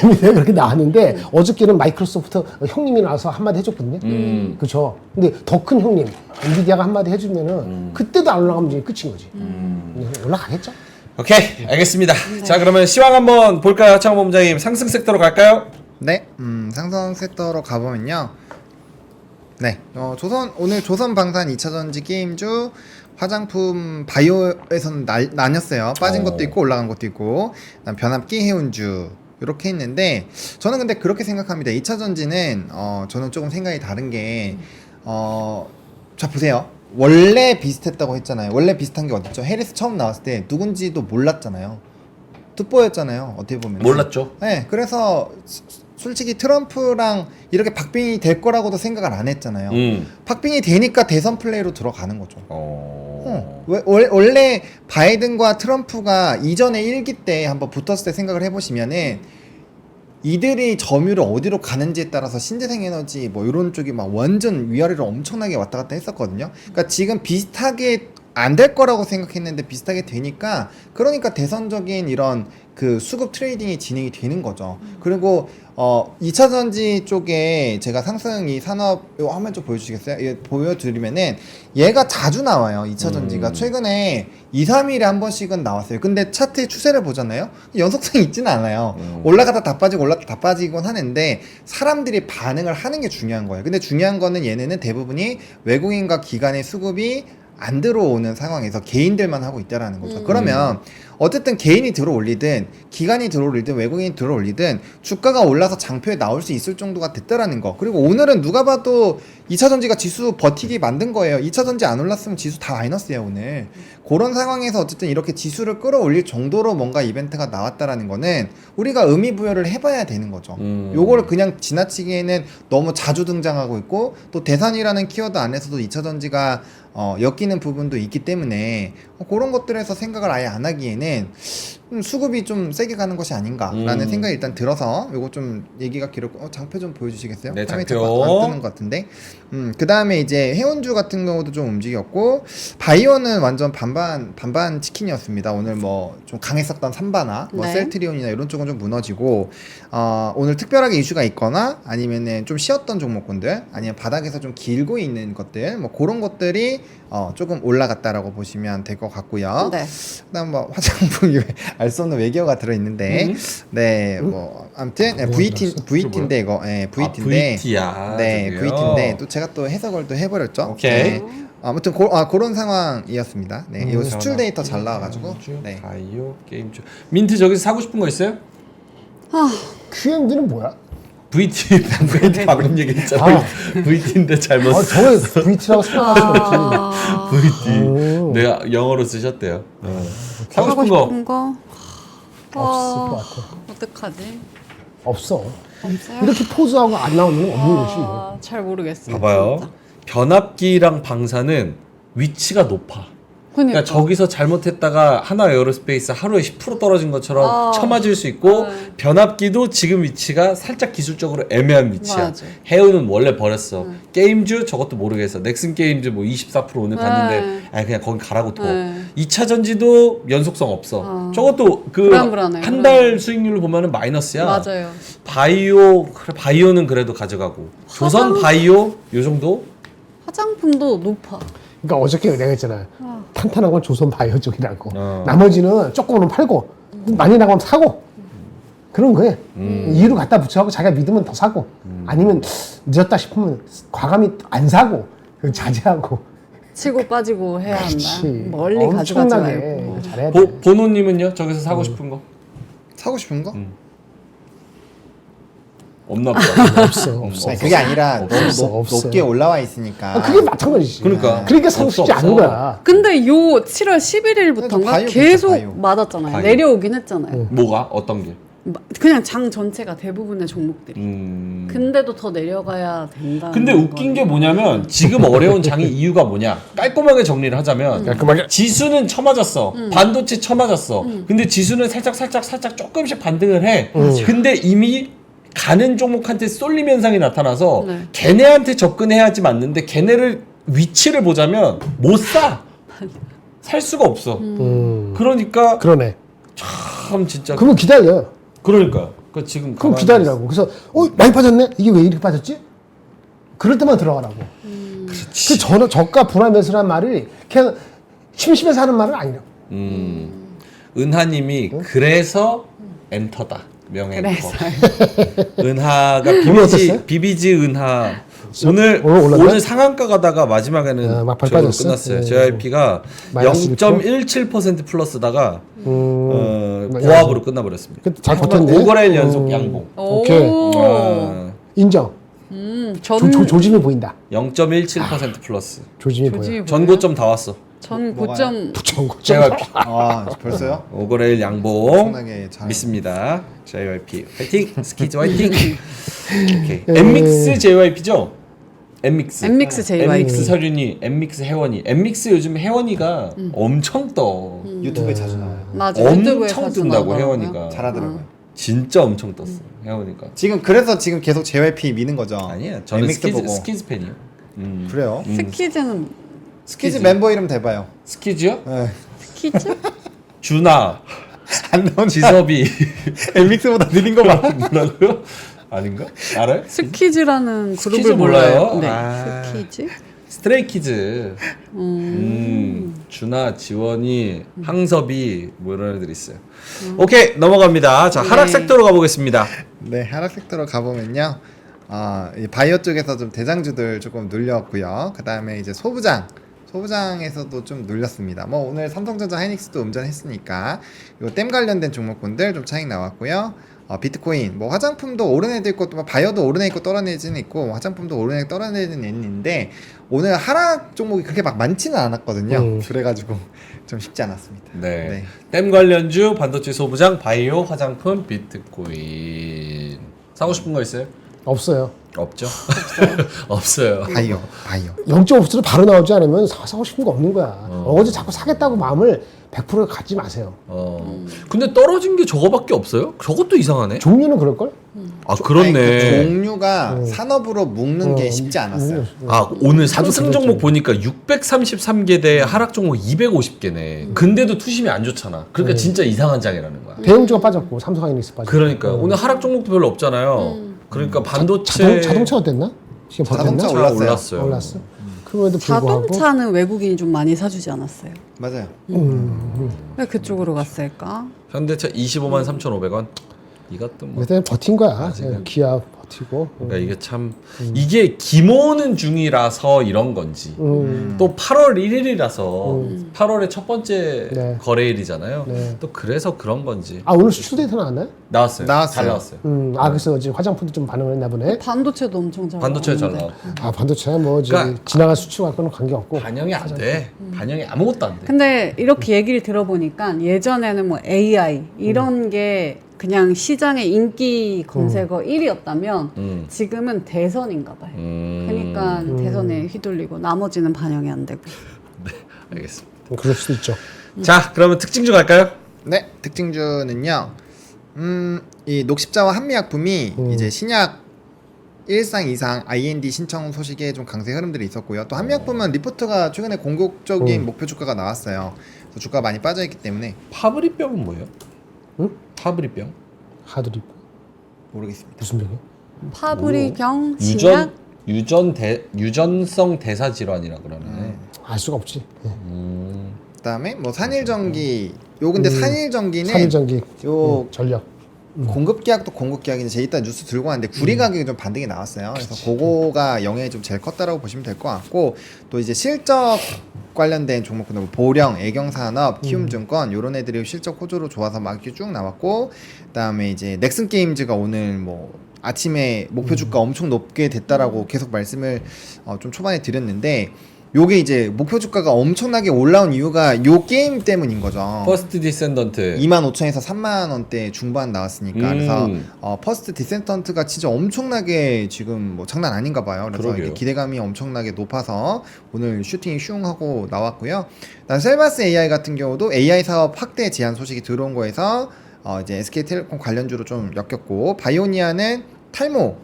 엔비디아가 그렇게 나왔는데 어저께는 마이크로소프트 형님이 나와서 한마디 해줬거든요. 그렇죠. 근데 더 큰 형님 엔비디아가 한마디 해주면은 그때도 안 올라가면 이제 끝인 거지. 올라가겠죠. 오케이 알겠습니다. 자 그러면 시황 한번 볼까요, 차원 본부장님? 상승 섹터로 갈까요? 네, 상승 섹터로 가보면요. 네, 오늘 조선방산 2차전지 게임주 화장품 바이오에서는 나뉘었어요. 빠진 것도 있고 올라간 것도 있고 변압기 해운주 이렇게 했는데 저는 근데 그렇게 생각합니다. 2차전지는 저는 조금 생각이 다른 게 자 보세요. 원래 비슷했다고 했잖아요. 원래 비슷한 게 어딨죠? 해리스 처음 나왔을 때 누군지도 몰랐잖아요. 득보였잖아요. 어떻게 보면. 몰랐죠. 네, 그래서 솔직히 트럼프랑 이렇게 박빙이 될 거라고도 생각을 안 했잖아요. 박빙이 되니까 대선 플레이로 들어가는 거죠. 원래 바이든과 트럼프가 이전에 1기 때 한번 붙었을 때 생각을 해보시면은 이들이 점유를 어디로 가는지에 따라서 신재생 에너지 뭐 이런 쪽이 막 완전 위아래로 엄청나게 왔다 갔다 했었거든요. 그러니까 지금 비슷하게 안 될 거라고 생각했는데 비슷하게 되니까 그러니까 대선적인 이런 그 수급 트레이딩이 진행이 되는 거죠. 그리고 2차 전지 쪽에 제가 상승이 산업 이거 화면 좀 보여주시겠어요? 예, 보여드리면은 얘가 자주 나와요. 2차 전지가 최근에 2, 3일에 한 번씩은 나왔어요. 근데 차트의 추세를 보잖아요. 연속성이 있지는 않아요. 올라가다 다 빠지고 올라갔다 다 빠지곤 하는데 사람들이 반응을 하는 게 중요한 거예요. 근데 중요한 거는 얘네는 대부분이 외국인과 기관의 수급이 안 들어오는 상황에서 개인들만 하고 있다라는 거죠. 그러면 어쨌든 개인이 들어올리든 기관이 들어올리든 외국인이 들어올리든 주가가 올라서 장표에 나올 수 있을 정도가 됐다라는 거. 그리고 오늘은 누가 봐도 2차 전지가 지수 버티게 만든 거예요. 2차 전지 안 올랐으면 지수 다 마이너스예요 오늘. 그런 상황에서 어쨌든 이렇게 지수를 끌어올릴 정도로 뭔가 이벤트가 나왔다라는 거는 우리가 의미 부여를 해봐야 되는 거죠. 요거를 그냥 지나치기에는 너무 자주 등장하고 있고 또 대선이라는 키워드 안에서도 2차 전지가 엮이는 부분도 있기 때문에 그런 것들에서 생각을 아예 안 하기에는 수급이 좀 세게 가는 것이 아닌가라는 생각이 일단 들어서 요거 좀 얘기가 길었고 장표 좀 보여주시겠어요? 네, 화면이 장표. 자꾸 안 뜨는 것 같은데 그 다음에 이제 해운주 같은 경우도 좀 움직였고 바이오는 완전 반반 치킨이었습니다. 오늘 뭐 좀 강했었던 삼바나 뭐 네. 셀트리온이나 이런 쪽은 좀 무너지고 오늘 특별하게 이슈가 있거나 아니면은 좀 쉬었던 종목군들 아니면 바닥에서 좀 길고 있는 것들 뭐 그런 것들이 조금 올라갔다라고 보시면 될 것 같고요. 네. 그다음 뭐 화장품 알 수 없는 외계어가 들어있는데 네 뭐 아무튼 네, VT인데 이거 네, VT인데 VT야. 네 VT인데 또 제가 또 해석을 또 해버렸죠. 오케이. 네. 아무튼 그런 상황이었습니다. 네, 이거 수출 데이터 잘 나와가지고 네. 바이오 게임주. 민트 저기서 사고 싶은 거 있어요? QMD는 뭐야? VT 방금 얘기했잖아. VT인데 잘못. 저게 VT라고 생각할 수 없지. VT. 내가 영어로 쓰셨대요. 사고 싶은 거. 없을 것 같아. 어떡하지? 없어. 없어요? 이렇게 포즈하고 안 나오면 없는 거지. 잘 모르겠어요. 봐봐요. 진짜. 변압기랑 방사는 위치가 높아. 그러니까 저기서 잘못했다가 하나 에어로스페이스 하루에 10% 떨어진 것처럼 쳐맞을 수 있고 변압기도 지금 위치가 살짝 기술적으로 애매한 위치야. 맞아. 해운은 원래 버렸어. 게임즈 저것도 모르겠어. 넥슨 게임즈 뭐 24% 오늘 갔는데 그냥 거기 가라고 둬. 2차 전지도 연속성 없어. 저것도 그 불안불안해. 한 달 수익률을 보면은 마이너스야. 맞아요. 바이오는 그래도 가져가고. 조선 바이오 요 정도? 화장품도 높아. 그러니까 어저께 내가 했잖아. 탄탄한 건 조선 바이오 쪽이라고. 어. 나머지는 조금은 팔고 많이 나가면 사고. 그런 거예요. 이유를 갖다 붙여갖고 자기가 믿으면 더 사고 아니면 늦었다 싶으면 과감히 안 사고 자제하고. 치고 빠지고 해야 한다. 그렇지. 멀리 가져가지 엄청나게 말고. 잘해야 돼. 보노님은요? 저기서 사고 싶은 거? 사고 싶은 거? 없나 보다. 없어. 아니, 그게 아니라 없어, 너무 없어. 높게 올라와 있으니까. 그게 마찬가지지. 그러니까. 사고 없어, 싶지 않은 없어. 거야. 근데 요 7월 11일부터인가 바이오 계속 바이오. 맞았잖아요. 바이오. 내려오긴 했잖아요. 뭐가? 어떤 게? 그냥 장 전체가 대부분의 종목들이. 근데도 더 내려가야 된다. 근데 웃긴 게 뭐냐면 지금 어려운 장의 이유가 뭐냐? 깔끔하게 정리를 하자면 깔끔하게. 지수는 쳐맞았어. 반도체 쳐맞았어. 근데 지수는 살짝 조금씩 반등을 해. 근데 이미 가는 종목한테 쏠림 현상이 나타나서 네. 걔네한테 접근해야지 맞는데 걔네를 위치를 보자면 못 사. 살 수가 없어. 그러니까 그러네. 참 진짜 그러면 기다려. 그러니까 그 지금 그럼 가만히 기다리라고. 그래서 많이 빠졌네. 이게 왜 이렇게 빠졌지? 그럴 때만 들어가라고. 그 저가 분할 매수란 말이 그냥 심심해서 하는 말은 아니라고. 은하님이 그래서 엔터다 명앵커. 그래서요. 은하가 오늘 어땠어요? 비비지 은하 오늘 올랐나? 오늘 상한가 가다가 마지막에는 막판 저걸로 빠졌어? 끝났어요. JYP가 마이너스 0.17% 플러스다가 마이너스. 고압으로 끝나버렸습니다. 그때 잘 버텼네. 5거래일 연속 양봉. 오케이. 인정. 조짐이 보인다. 0.17% 플러스. 조짐이 보여. 조짐이 전고점 다 왔어. 전 뭐가요? 9점. JYP 아 벌써요? 오거레일 양봉 엄청나게 잘 믿습니다. JYP 화이팅. 스키즈 화이팅. 오케이. 엠믹스 JYP죠? 엠믹스. 엠믹스 JYP. 엠믹스 서륜이, 엠믹스 혜원이. 엠믹스 요즘 혜원이가 엄청 떠. 유튜브에 자주 나와요. 맞아. 유튜브에 엄청 자주 뜬다고 나오더라고요. 혜원이가. 잘하더라고요. 진짜 엄청 떴어. 혜원이가. 지금 그래서 지금 계속 JYP 미는 거죠. 아니야. 저는 엠믹스 보고. 스키즈 팬이요. 그래요? 스키즈는 스키즈 멤버 이름 대봐요. 스키즈요? 네. 스키즈? 준아, 안 나온 지섭이. 엠믹스보다 느린 거 봐. 뭐라고요? 아닌가? 알아요? 스키즈라는 스키즈 그룹을 몰라요? 몰라요. 네. 아. 스키즈? 스트레이키즈. 준아, 지원이, 항섭이 뭐 이런 애들 있어요. 오케이 넘어갑니다. 자 하락 네. 섹터로 가보겠습니다. 네, 하락 섹터로 가보면요. 이 바이오 쪽에서 좀 대장주들 조금 눌렸고요. 그 다음에 이제 소부장에서도 좀 눌렸습니다. 뭐 오늘 삼성전자 하이닉스도 음전했으니까 요 댐 관련된 종목군들 좀 차익 나왔고요. 비트코인, 뭐 화장품도 오른 애도 있고 또 바이오도 오른 애 있고 떨어진 애는 있고 화장품도 오른 애 떨어진 애는 있는데 오늘 하락 종목이 그렇게 막 많지는 않았거든요. 그래가지고 좀 쉽지 않았습니다. 네. 댐 관련주, 반도체 소부장, 바이오, 화장품, 비트코인. 사고 싶은 거 있어요? 없어요. 없죠. 없어요. 바이오. 0.5%로 바로 나오지 않으면 사고 싶은 거 없는 거야. 어제 자꾸 사겠다고 마음을 100% 갖지 마세요. 근데 떨어진 게 저거밖에 없어요? 저것도 이상하네. 종류는 그럴걸? 아 아니, 그렇네. 그 종류가 산업으로 묶는 게 쉽지 않았어요. 아 오늘 상승 그랬죠. 종목 보니까 633개 대 하락 종목 250개네. 근데도 투심이 안 좋잖아. 그러니까 진짜 이상한 장이라는 거야. 대형주가 빠졌고 삼성하이닉스 빠졌고. 그러니까 오늘 하락 종목도 별로 없잖아요. 그러니까 반도체 자동차 어땠나? 지금 자동차 버텼나? 올랐어요. 올랐어요. 올랐어. 그럼에도 불구하고 자동차는 외국인이 좀 많이 사주지 않았어요. 맞아요. 왜 그쪽으로 갔을까? 현대차 25만 3,500원. 이것도 뭐. 일단 버틴 거야. 기아 버티고. 그러니까 이게 참 이게 기모는 중이라서 이런 건지 또 8월 1일이라서 8월의 첫 번째 네. 거래일이잖아요. 네. 또 그래서 그런 건지 아 오늘 수출 데이터 나왔나요? 나왔어요. 나왔어요. 잘 나왔어요. 그래서 지금 화장품도 좀 반응을 했나 보네. 반도체도 엄청 잘 반도체 잘 나왔는데. 나왔고 아 반도체 뭐 지금 그러니까 지나간 수출 갖고는 관계 없고. 반영이 안 돼. 반영이 아무것도 안 돼. 근데 이렇게 얘기를 들어보니까 예전에는 뭐 AI 이런 게 그냥 시장의 인기 검색어 1위였다면 지금은 대선인가 봐요. 그러니까 대선에 휘둘리고 나머지는 반영이 안 되고. 알겠습니다. 그럴 수도 있죠. 자, 그러면 특징주 갈까요? 네, 특징주는요. 이 녹십자와 한미약품이 이제 신약 1상 이상 IND 신청 소식에 좀 강세 흐름들이 있었고요. 또 한미약품은 리포트가 최근에 공격적인 목표 주가가 나왔어요. 그래서 주가가 많이 빠져있기 때문에 파브리병은 뭐예요? 응? 파브리병? 하드립 모르겠습니다. 무슨 병이야? 파브리병 신약 유전성 대사 질환이라 그러네. 알 수가 없지. 그다음에 뭐 산일전기 요 근데 산일전기는 산일전기 요 전력. 공급계약도 공급계약인데 제가 이따 뉴스 들고 왔는데 구리 가격이 좀 반등이 나왔어요. 그래서 그거가 영향이 좀 제일 컸다라고 보시면 될 것 같고 또 이제 실적 관련된 종목들 뭐 보령, 애경산업, 키움증권 요런 애들이 실적 호조로 좋아서 막 이렇게 쭉 나왔고 그다음에 이제 넥슨 게임즈가 오늘 뭐 아침에 목표 주가 엄청 높게 됐다라고 계속 말씀을 좀 초반에 드렸는데 요게 이제 목표 주가가 엄청나게 올라온 이유가 요 게임 때문인 거죠. 퍼스트 디센던트 25,000에서 3만 원대 중반 나왔으니까 그래서 퍼스트 디센턴트가 진짜 엄청나게 지금 뭐 장난 아닌가 봐요. 그래서 그러게요. 이게 기대감이 엄청나게 높아서 오늘 슈팅이 슝 하고 나왔고요. 그다음 셀바스 AI 같은 경우도 AI 사업 확대 제한 소식이 들어온 거에서 이제 SK텔레콤 관련주로 좀 엮였고 바이오니아는 탈모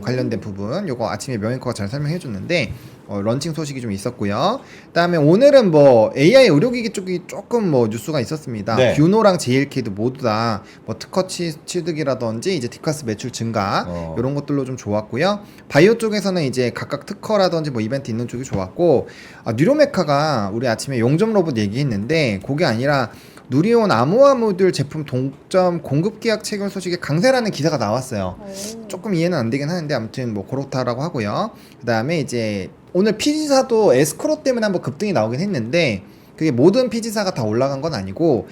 관련된 부분 요거 아침에 명인커가 잘 설명해 줬는데 런칭 소식이 좀 있었고요. 그다음에 오늘은 뭐 AI 의료기기 쪽이 조금 뭐 뉴스가 있었습니다. 네. 뷰노랑 JLK도 모두 다 뭐 특허 취득이라든지 이제 디카스 매출 증가 이런 것들로 좀 좋았고요. 바이오 쪽에서는 이제 각각 특허라든지 뭐 이벤트 있는 쪽이 좋았고 뉴로메카가 우리 아침에 용접 로봇 얘기했는데 그게 아니라 누리온 아모아모듈 제품 동점 공급 계약 체결 소식에 강세라는 기사가 나왔어요. 조금 이해는 안 되긴 하는데 아무튼 뭐 그렇다라고 하고요. 그다음에 이제 오늘 피지사도 에스크로 때문에 한번 급등이 나오긴 했는데 그게 모든 피지사가 다 올라간 건 아니고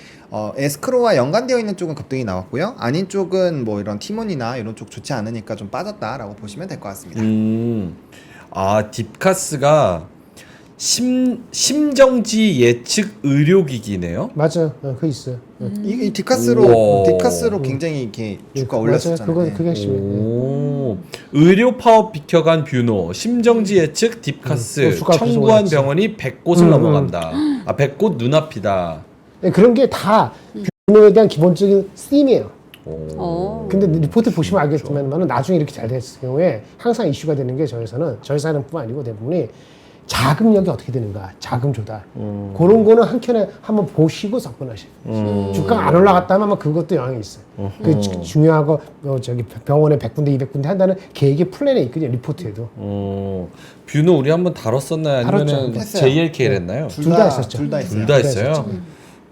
에스크로와 연관되어 있는 쪽은 급등이 나왔고요. 아닌 쪽은 뭐 이런 티몬이나 이런 쪽 좋지 않으니까 좀 빠졌다라고 보시면 될 것 같습니다. 아 딥카스가 심정지 예측 의료기기네요. 맞아요. 그거 있어요. 이 우와. 디카스로 굉장히 이렇게 주가 맞아요. 올랐었잖아요. 그게 핵심이에요. 오, 의료 파업 비켜간 뷰노, 심정지 예측 딥카스, 주가 계속 청구한 올랐지. 병원이 100곳을 넘어간다. 100곳 눈앞이다. 네, 그런 게 다 변호에 대한 기본적인 쓰임이에요. 근데 리포트 보시면 알겠지만 나중에 이렇게 잘 됐을 경우에 항상 이슈가 되는 게 저희 회사는뿐 아니고 대부분이 자금력이 어떻게 되는가, 자금 조달 그런 거는 한켠에 한번 보시고 접근하시고 주가가 안 올라갔다면 아마 그것도 영향이 있어요. 그 중요하고 저기 병원에 100군데 200군데 한다는 계획이 플랜에 있거든요. 리포트에도. 뷰노 우리 한번 다뤘었나요? 아니면 했어요. JLK를 했나요? 둘 다 했었죠. 둘 다 했어요. 둘 다 했어요.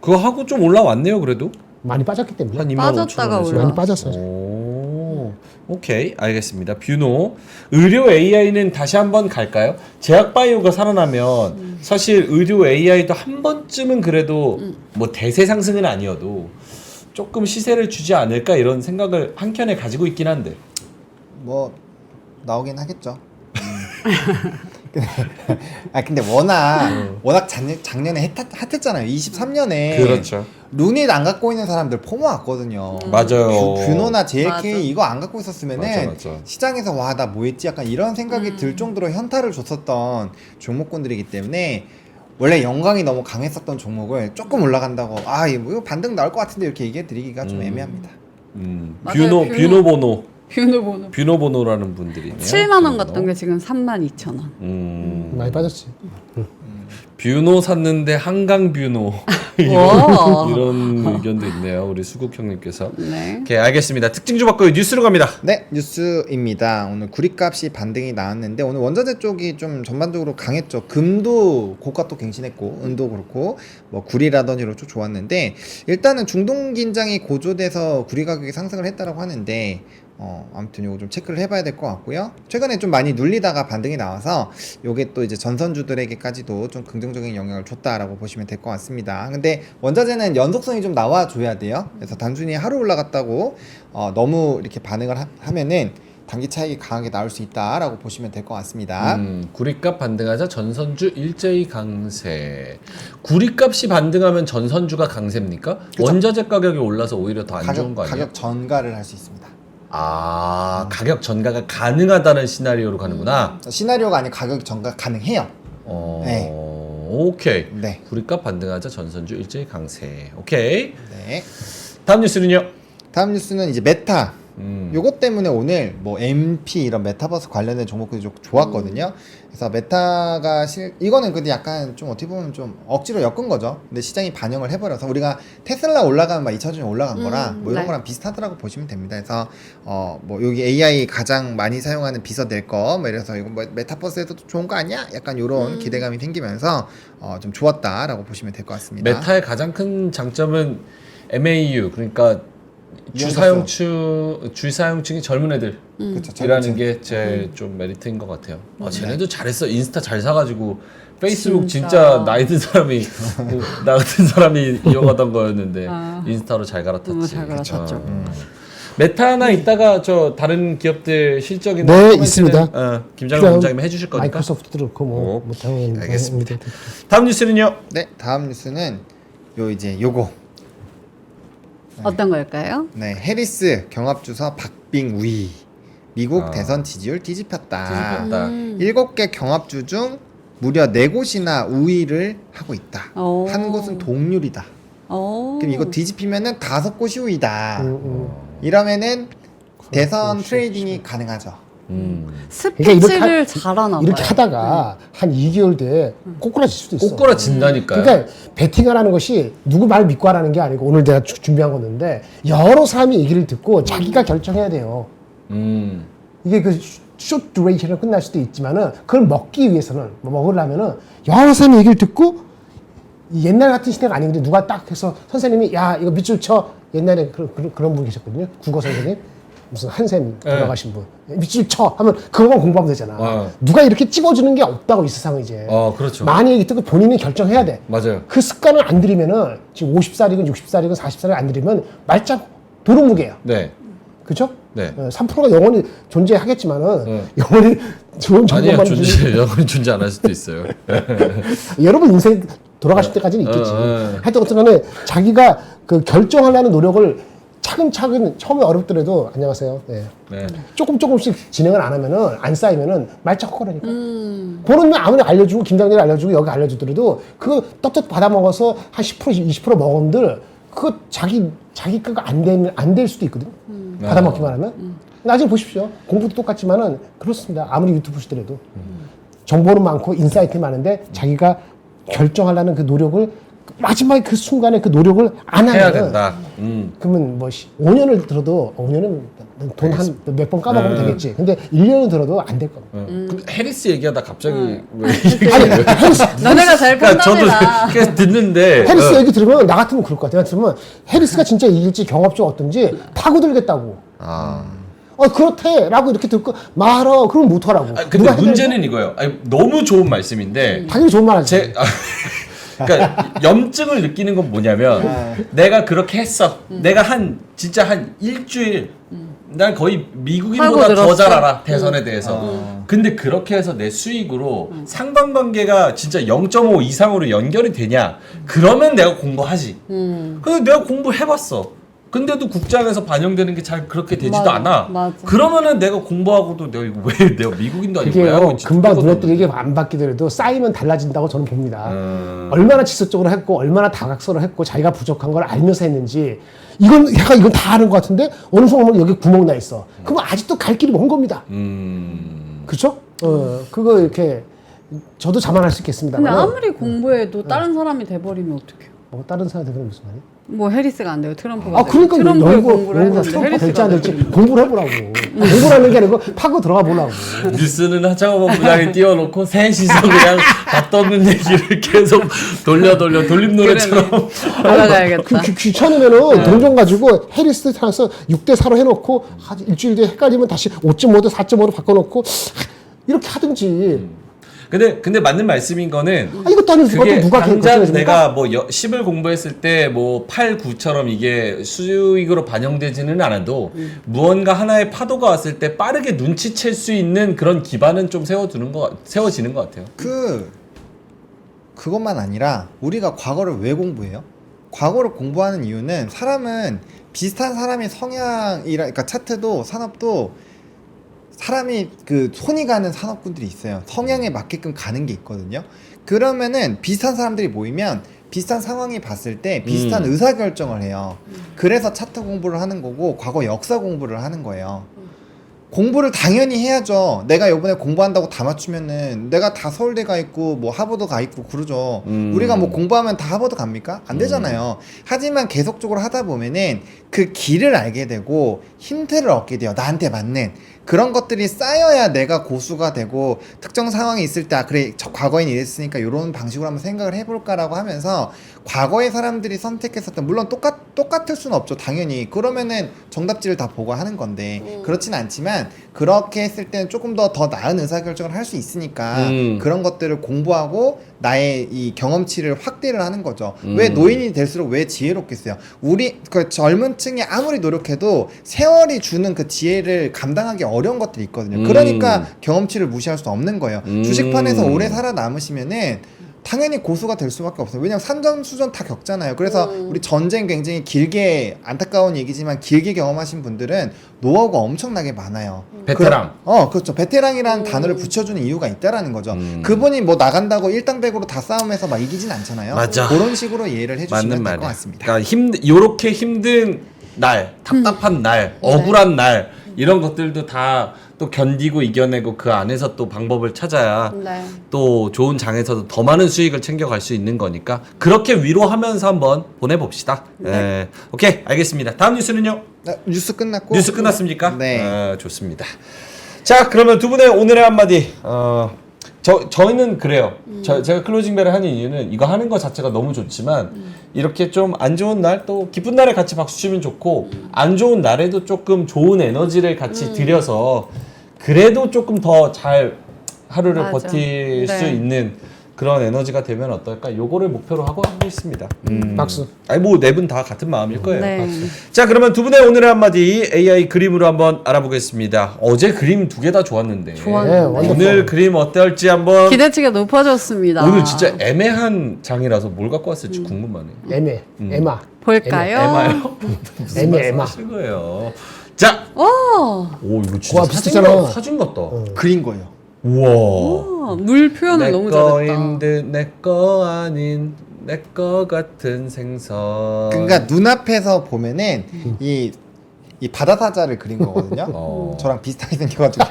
그거 하고 좀 올라왔네요, 그래도. 많이 빠졌기 때문에. 한 2만 빠졌다가 5천 원에서. 올라. 많이 빠졌어요. 오, 오케이, 알겠습니다. 뷰노 의료 AI는 다시 한번 갈까요? 제약바이오가 살아나면 사실 의료 AI도 한 번쯤은 그래도 뭐 대세 상승은 아니어도 조금 시세를 주지 않을까 이런 생각을 한켠에 가지고 있긴 한데. 뭐 나오긴 하겠죠. 근데 워낙 작년에 핫했잖아요. 23년에 그렇죠. 루닛 안 갖고 있는 사람들 포모 왔거든요. 맞아요. 뷰노나 JLK 맞아. 이거 안 갖고 있었으면은 맞아. 시장에서 와 나 뭐 했지 약간 이런 생각이 들 정도로 현타를 줬었던 종목군들이기 때문에 원래 영광이 너무 강했었던 종목을 조금 올라간다고 이거 반등 나올 것 같은데 이렇게 얘기해 드리기가 좀 애매합니다. 맞아요, 뷰노보노라는 분들이네요. 7만 원 갔던 게 지금 32,000원. 많이 빠졌지. 뷰노 샀는데 한강 뷰노 와. 이런 의견도 있네요. 우리 수국 형님께서. 네. 오케이, 알겠습니다. 특징주 바꿔요. 뉴스로 갑니다. 네, 뉴스입니다. 오늘 구리값이 반등이 나왔는데 오늘 원자재 쪽이 좀 전반적으로 강했죠. 금도 고가 또 갱신했고 은도 그렇고 뭐 구리라든지 이런 쪽 좋았는데 일단은 중동 긴장이 고조돼서 구리 가격이 상승을 했다라고 하는데 아무튼 요거 좀 체크를 해봐야 될 것 같고요. 최근에 좀 많이 눌리다가 반등이 나와서 요게 또 이제 전선주들에게까지도 좀 긍정적인 영향을 줬다라고 보시면 될 것 같습니다. 근데 원자재는 연속성이 좀 나와줘야 돼요. 그래서 단순히 하루 올라갔다고 너무 이렇게 반응을 하면은 단기 차익이 강하게 나올 수 있다라고 보시면 될 것 같습니다. 구리값 반등하자 전선주 일제히 강세. 구리값이 반등하면 전선주가 강세입니까? 그쵸. 원자재 가격이 올라서 오히려 더 안 좋은 거 아니에요? 가격 전가를 할 수 있습니다. 가격 전가가 가능하다는 시나리오로 가는구나. 시나리오가 아니라 가격 전가 가능해요. 네. 오케이. 네. 구리값 반등하자 전선주 일제히 강세. 오케이. 네. 다음 뉴스는요? 다음 뉴스는 이제 메타. 요것 때문에 오늘 뭐 MP 이런 메타버스 관련된 종목들이 좀 좋았거든요. 그래서 메타가 이거는 근데 약간 좀 어떻게 보면 좀 억지로 엮은 거죠. 근데 시장이 반영을 해버려서 우리가 테슬라 올라가면 막 2차전이 올라간 거랑 뭐 이런 네. 거랑 비슷하더라고 보시면 됩니다. 그래서 뭐 여기 AI 가장 많이 사용하는 비서 될 거, 뭐 이래서 이거 뭐 메타버스에도 좋은 거 아니야? 약간 이런 기대감이 생기면서 좀 좋았다라고 보시면 될 것 같습니다. 메타의 가장 큰 장점은 MAU, 그러니까 주사용층이 젊은 애들 그쵸, 이라는 게 제일 좀 메리트인 것 같아요. 쟤네도 잘했어. 인스타 잘 사가지고 페이스북 진짜 나이 든 사람이 나 같은 사람이 이용하던 거였는데 인스타로 잘 갈아탔지. 너무 잘 갈아탔죠. 메타나 이따가 저 다른 기업들 실적이나 네, 코멘트는, 있습니다. 김장훈 원장님이 해주실 거니까. 마이크로소프트도 그렇고 뭐 못하는 알겠습니다. 다음 뉴스는요? 네, 다음 뉴스는 요거. 어떤 걸까요? 네, 해리스 경합주서 박빙우위. 미국 대선 지지율 뒤집혔다. 7개 경합주 중 무려 4곳이나 우위를 하고 있다. 오. 한 곳은 동률이다. 그럼 이거 뒤집히면은 5곳이 우위다. 이러면은 대선 트레이딩이 가능하죠. 스피치를 잘하나 봐요. 이렇게 하다가 한 2개월 뒤에 꼬꾸라질 수도 있어. 꼬꾸라진다니까요. 그러니까 베팅하라는 것이 누구 말 믿고 하라는 게 아니고 오늘 내가 준비한 건데 여러 사람이 얘기를 듣고 자기가 결정해야 돼요. 이게 그 숏 듀레이션으로 끝날 수도 있지만은 그걸 먹기 위해서는 먹으려면은 여러 사람이 얘기를 듣고 옛날 같은 시대가 아닌데 누가 딱 해서 선생님이 야 이거 밑줄 쳐. 옛날에 그런 분 계셨거든요. 국어 선생님. 무슨 한샘 돌아가신 분 밑줄 쳐 하면 그거만 공부하면 되잖아. 누가 이렇게 찍어주는 게 없다고 이 세상은 이제. 그렇죠. 많이 얘기 듣고 본인이 결정해야 돼. 맞아요. 그 습관을 안 들이면은 지금 50살이건 60살이건 40살이 안 들이면 말짱 도루묵이에요. 네. 그죠? 네. 3%가 영원히 존재하겠지만은 네. 영원히 좋은 아니야, 정보만 주는 영원히 존재 안 할 수도 있어요. 여러분 인생 돌아가실 때까지는 있겠지. 하여튼 어쨌든 자기가 그 결정하려는 노력을 차근차근 처음에 어렵더라도 안녕하세요. 네. 네. 조금씩 진행을 안 하면은 안 쌓이면은 말짝거리니까. 보는 면 아무리 알려주고 김장렬 알려주고 여기 알려주더라도 그거 떳떳 받아 먹어서 한 10% 20% 먹은들 그거 자기 거가 안 될 수도 있거든. 받아 먹기만 하면. 나중에 보십시오. 공부도 똑같지만은 그렇습니다. 아무리 유튜브 보시더라도 정보는 많고 인사이트 많은데 자기가 결정하려는 그 노력을 마지막에 그 순간에 그 노력을 안 해야 하면 된다. 그러면 뭐 5년을 들어도 5년은 돈 한 몇 번 까먹으면 되겠지. 근데 1년은 들어도 안 될 겁니다. 근데 해리스 얘기하다 갑자기 왜 아니, 해리스, 너네가 잘 그러니까 저도 판단해라. 계속 듣는데 해리스 얘기 들으면 나 같으면 그럴 것 같아. 내가 들으면 해리스가 진짜 이길지 경합적 어떤지 파고들겠다고. 그렇대라고 이렇게 듣고 말어. 그럼 못하라고. 근데 누가 문제는 이거예요. 아니, 너무 좋은 말씀인데 당연히 좋은 말 하지. 그러니까 염증을 느끼는 건 뭐냐면 내가 그렇게 했어. 내가 진짜 한 일주일 난 거의 미국인보다 하고 더 들었어. 잘 알아 대선에 대해서. 근데 그렇게 해서 내 수익으로 상관관계가 진짜 0.5 이상으로 연결이 되냐? 그러면 내가 공부하지. 근데 내가 공부해봤어. 근데도 국장에서 반영되는 게 잘 그렇게 되지도 맞아, 않아. 맞아. 그러면은 내가 공부하고도 내가 이거 왜 내가 미국인도 아니고 왜 그게요. 하고 있지? 금방 똑같거든. 눈에 띄게 안 바뀌더라도 쌓이면 달라진다고 저는 봅니다. 얼마나 지속적으로 했고 얼마나 다각서를 했고 자기가 부족한 걸 알면서 했는지 이건 다 아는 것 같은데 어느 순간 여기 구멍 나 있어. 그럼 아직도 갈 길이 먼 겁니다. 그렇죠? 그거 이렇게 저도 자만할 수 있겠습니다. 근데 아무리 공부해도 다른 사람이 돼버리면 어떡해요? 뭐 다른 사람들 그런 무슨 말이야? 뭐 해리스가 안 돼요. 트럼프가 그러니까 트럼프의 연구가 공부를 했는데 트럼프 될지 안 해리스가 될지 공부를 해보라고. 공부를 하는 게 아니고 파고 들어가 보라고. 뉴스는 하창호 본부장이 띄워놓고 셋이서 그냥 답도없는 얘기를 계속 돌림 노래처럼 올라가야겠다. 귀찮으면은 돈 좀 가지고 해리스 타서 6대4로 해놓고 일주일 뒤에 헷갈리면 다시 5.5대 4.5로 바꿔놓고 이렇게 하든지. 근데 맞는 말씀인 거는 이것도 아니고 그게 누가 당장 결정해줍니까? 내가 뭐 10을 공부했을 때 뭐 8, 9처럼 이게 수익으로 반영되지는 않아도 무언가 하나의 파도가 왔을 때 빠르게 눈치챌 수 있는 그런 기반은 좀 세워지는 것 같아요. 그것만 아니라 우리가 과거를 왜 공부해요? 과거를 공부하는 이유는 사람은 비슷한 사람의 그러니까 차트도 산업도 사람이 그 손이 가는 산업군들이 있어요. 성향에 맞게끔 가는 게 있거든요. 그러면은 비슷한 사람들이 모이면 비슷한 상황이 봤을 때 비슷한 의사결정을 해요. 그래서 차트 공부를 하는 거고 과거 역사 공부를 하는 거예요. 공부를 당연히 해야죠. 내가 이번에 공부한다고 다 맞추면은 내가 다 서울대 가 있고 뭐 하버드 가 있고 그러죠. 우리가 뭐 공부하면 다 하버드 갑니까? 안 되잖아요. 하지만 계속적으로 하다 보면은 그 길을 알게 되고 힌트를 얻게 돼요. 나한테 맞는 그런 것들이 쌓여야 내가 고수가 되고 특정 상황이 있을 때 그래 과거엔 이랬으니까 이런 방식으로 한번 생각을 해볼까라고 하면서 과거의 사람들이 선택했었던 물론 똑같을 수는 없죠. 당연히 그러면은 정답지를 다 보고 하는 건데 그렇진 않지만 그렇게 했을 때는 조금 더 나은 의사결정을 할 수 있으니까 그런 것들을 공부하고 나의 이 경험치를 확대를 하는 거죠. 왜 노인이 될수록 왜 지혜롭겠어요? 우리 그 젊은 층이 아무리 노력해도 세월이 주는 그 지혜를 감당하기 어려운 것들이 있거든요. 그러니까 경험치를 무시할 수 없는 거예요. 주식판에서 오래 살아남으시면은 당연히 고수가 될 수밖에 없어요. 왜냐면 산전수전 다 겪잖아요. 그래서 우리 전쟁 굉장히 길게 안타까운 얘기지만 길게 경험하신 분들은 노하우가 엄청나게 많아요. 베테랑. 그렇죠. 베테랑이라는 단어를 붙여주는 이유가 있다라는 거죠. 그분이 뭐 나간다고 일당백으로 다 싸움해서 막 이기진 않잖아요. 맞아. 그런 식으로 이해를 해주시면 될 것 같습니다. 그러니까 요렇게 힘든 날, 답답한 날, 억울한 날 이런 것들도 다 또 견디고 이겨내고 그 안에서 또 방법을 찾아야 네. 또 좋은 장에서도 더 많은 수익을 챙겨갈 수 있는 거니까 그렇게 위로하면서 한번 보내봅시다. 네. 오케이, 알겠습니다. 다음 뉴스는요? 뉴스 끝났고 뉴스 끝났습니까? 네. 좋습니다. 자, 그러면 두 분의 오늘의 한마디. 저희는 그래요. 제가 클로징벨을 하는 이유는 이거 하는 것 자체가 너무 좋지만 이렇게 좀 안 좋은 날 또 기쁜 날에 같이 박수 치면 좋고 안 좋은 날에도 조금 좋은 에너지를 같이 들여서 그래도 조금 더 잘 하루를 맞아. 버틸 수 네. 있는 그런 에너지가 되면 어떨까? 요거를 목표로 하고 있습니다. 박수. 아니 뭐 네 분 다 같은 마음일 거예요. 네. 자, 그러면 두 분의 오늘의 한마디 AI 그림으로 한번 알아보겠습니다. 어제 그림 두 개 다 좋았는데 좋았는데. 오늘 그림 어떨지 한번. 기대치가 높아졌습니다. 오늘 진짜 애매한 장이라서 뭘 갖고 왔을지 궁금하네. 에마. 볼까요? 에마요? 무슨 에마. 말씀하신 거예요? 자, 오, 이거 진짜 와, 비슷했잖아. 사진 같다. 그린 거예요. 우와. 물 표현을 너무 잘했다. 내꺼인 듯 내 거 아닌 내 거 같은 생선. 그러니까 눈앞에서 보면은 이 바다 사자를 그린 거거든요. 저랑 비슷하게 생겨가지고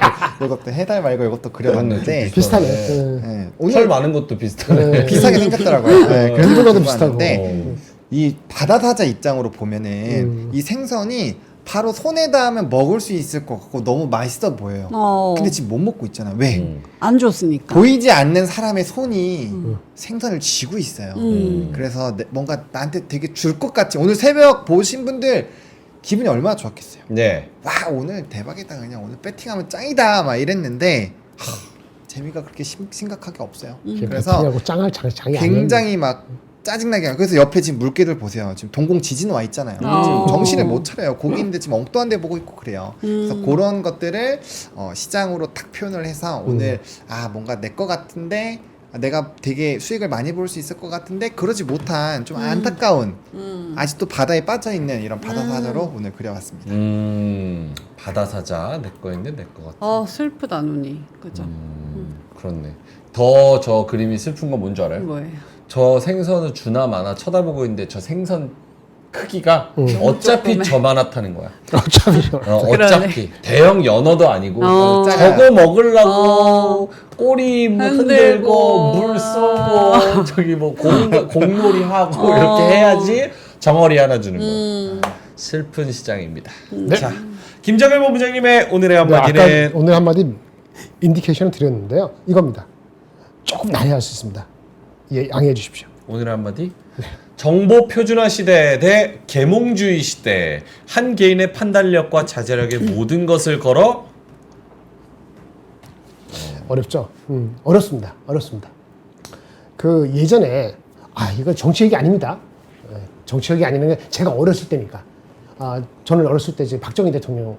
이것도 해달 말고 이것도 그려봤는데 비슷하네. 네, 오늘 털 많은 것도 비슷하네. 비슷하게 생겼더라고요. 네, 그래서 일본어도 비슷한데 이 바다 사자 입장으로 보면은 이 생선이 바로 손에다 하면 먹을 수 있을 것 같고 너무 맛있어 보여요. 근데 지금 못 먹고 있잖아. 왜? 안 줬으니까. 보이지 않는 사람의 손이 생선을 쥐고 있어요. 음. 그래서 뭔가 나한테 되게 줄 것 같지. 오늘 새벽 보신 분들 기분이 얼마나 좋았겠어요. 네. 와 오늘 대박이다. 그냥 오늘 배팅하면 짱이다 막 이랬는데 재미가 그렇게 심각하게 없어요. 그래서 짱할 장이 굉장히 막 짜증나게 하고. 그래서 옆에 지금 물개들 보세요. 지금 동공 지진 와 있잖아요. 지금 정신을 못 차려요. 고기인데 지금 엉뚱한 데 보고 있고 그래요. 그래서 그런 것들을 시장으로 딱 표현을 해서 오늘 뭔가 내 거 같은데 내가 되게 수익을 많이 볼 수 있을 것 같은데 그러지 못한 좀 안타까운 아직도 바다에 빠져있는 이런 바다 사자로 오늘 그려봤습니다. 바다 사자 내 거인데 내 거 같아. 슬프다 눈이. 그죠? 그렇네. 더 저 그림이 슬픈 건 뭔지 알아요? 뭐예요? 저 생선을 주나 마나 쳐다보고 있는데 저 생선 크기가 어차피 조그매. 저만하다는 거야. 어차피 어차피 대형 연어도 아니고 작아요. 저거 먹으려고 꼬리 뭐 흔들고 흔들고. 물 쏘고 저기 뭐 공놀이 하고 이렇게 해야지 정어리 하나 주는 거야. 슬픈 시장입니다. 자, 김정일 본부장님의 오늘의 한마디는 아까 오늘 한마디 인디케이션을 드렸는데요. 이겁니다. 조금 나이할 수 있습니다. 예, 양해해 주십시오. 오늘의 한마디? 정보 표준화 시대 대 계몽주의 시대. 한 개인의 판단력과 자제력의 모든 것을 걸어. 어렵죠. 어렵습니다. 그 예전에 이거 정치 얘기 아닙니다. 정치 얘기 아니면 제가 어렸을 때니까. 저는 어렸을 때 이제 박정희 대통령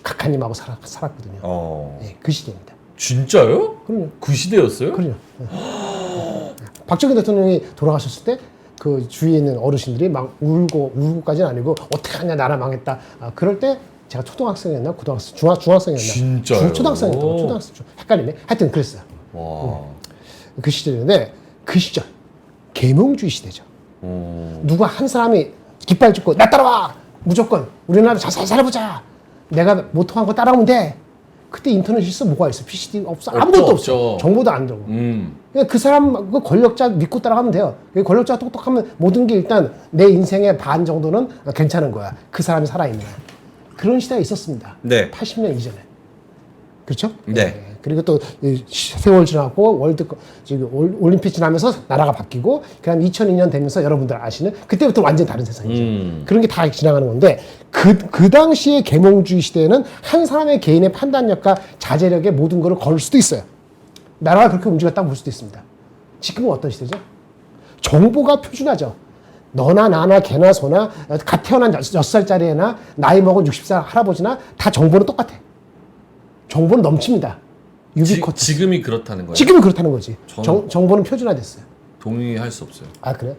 각하님하고 살았거든요. 예, 그 시대입니다. 진짜요? 그럼요. 그 시대였어요? 그럼요. 박정희 대통령이 돌아가셨을 때 그 주위에 있는 어르신들이 막 울고까지는 아니고 어떻게 하냐 나라 망했다. 그럴 때 제가 초등학생이었나 중학생이었나? 진짜요? 초등학생이었던 초등학생 헷갈리네. 하여튼 그랬어요. 와. 그 시절인데 그 시절 계몽주의 시대죠. 누가 한 사람이 깃발 짚고 나 따라와 무조건 우리나라 잘 살아보자. 내가 모통한 거 따라오면 돼. 그때 인터넷이 있어 뭐가 있어? PCD 없어 아무것도 없어. 정보도 안 들고. 그냥 그 사람 그 권력자 믿고 따라가면 돼요. 권력자가 똑똑하면 모든 게 일단 내 인생의 반 정도는 괜찮은 거야. 그 사람이 살아있는 거야. 그런 시대가 있었습니다. 네. 80년 이전에. 그렇죠? 네. 그리고 또 세월 지나고 올림픽 지나면서 나라가 바뀌고 그다음 2002년 되면서 여러분들 아시는 그때부터 완전 다른 세상이죠. 그런 게 다 지나가는 건데 그 당시의 계몽주의 시대에는 한 사람의 개인의 판단력과 자제력에 모든 것을 걸 수도 있어요. 나라가 그렇게 움직였다고 볼 수도 있습니다. 지금은 어떤 시대죠? 정보가 표준화죠. 너나 나나 개나 소나 갓 태어난 6살짜리 애나 나이 먹은 60살 할아버지나 다 정보는 똑같아. 정보는 넘칩니다. 유비쿼터. 지금이 그렇다는 거예요? 지금은 그렇다는 거지. 저는- 정보는 표준화됐어요. 동의할 수 없어요. 그래?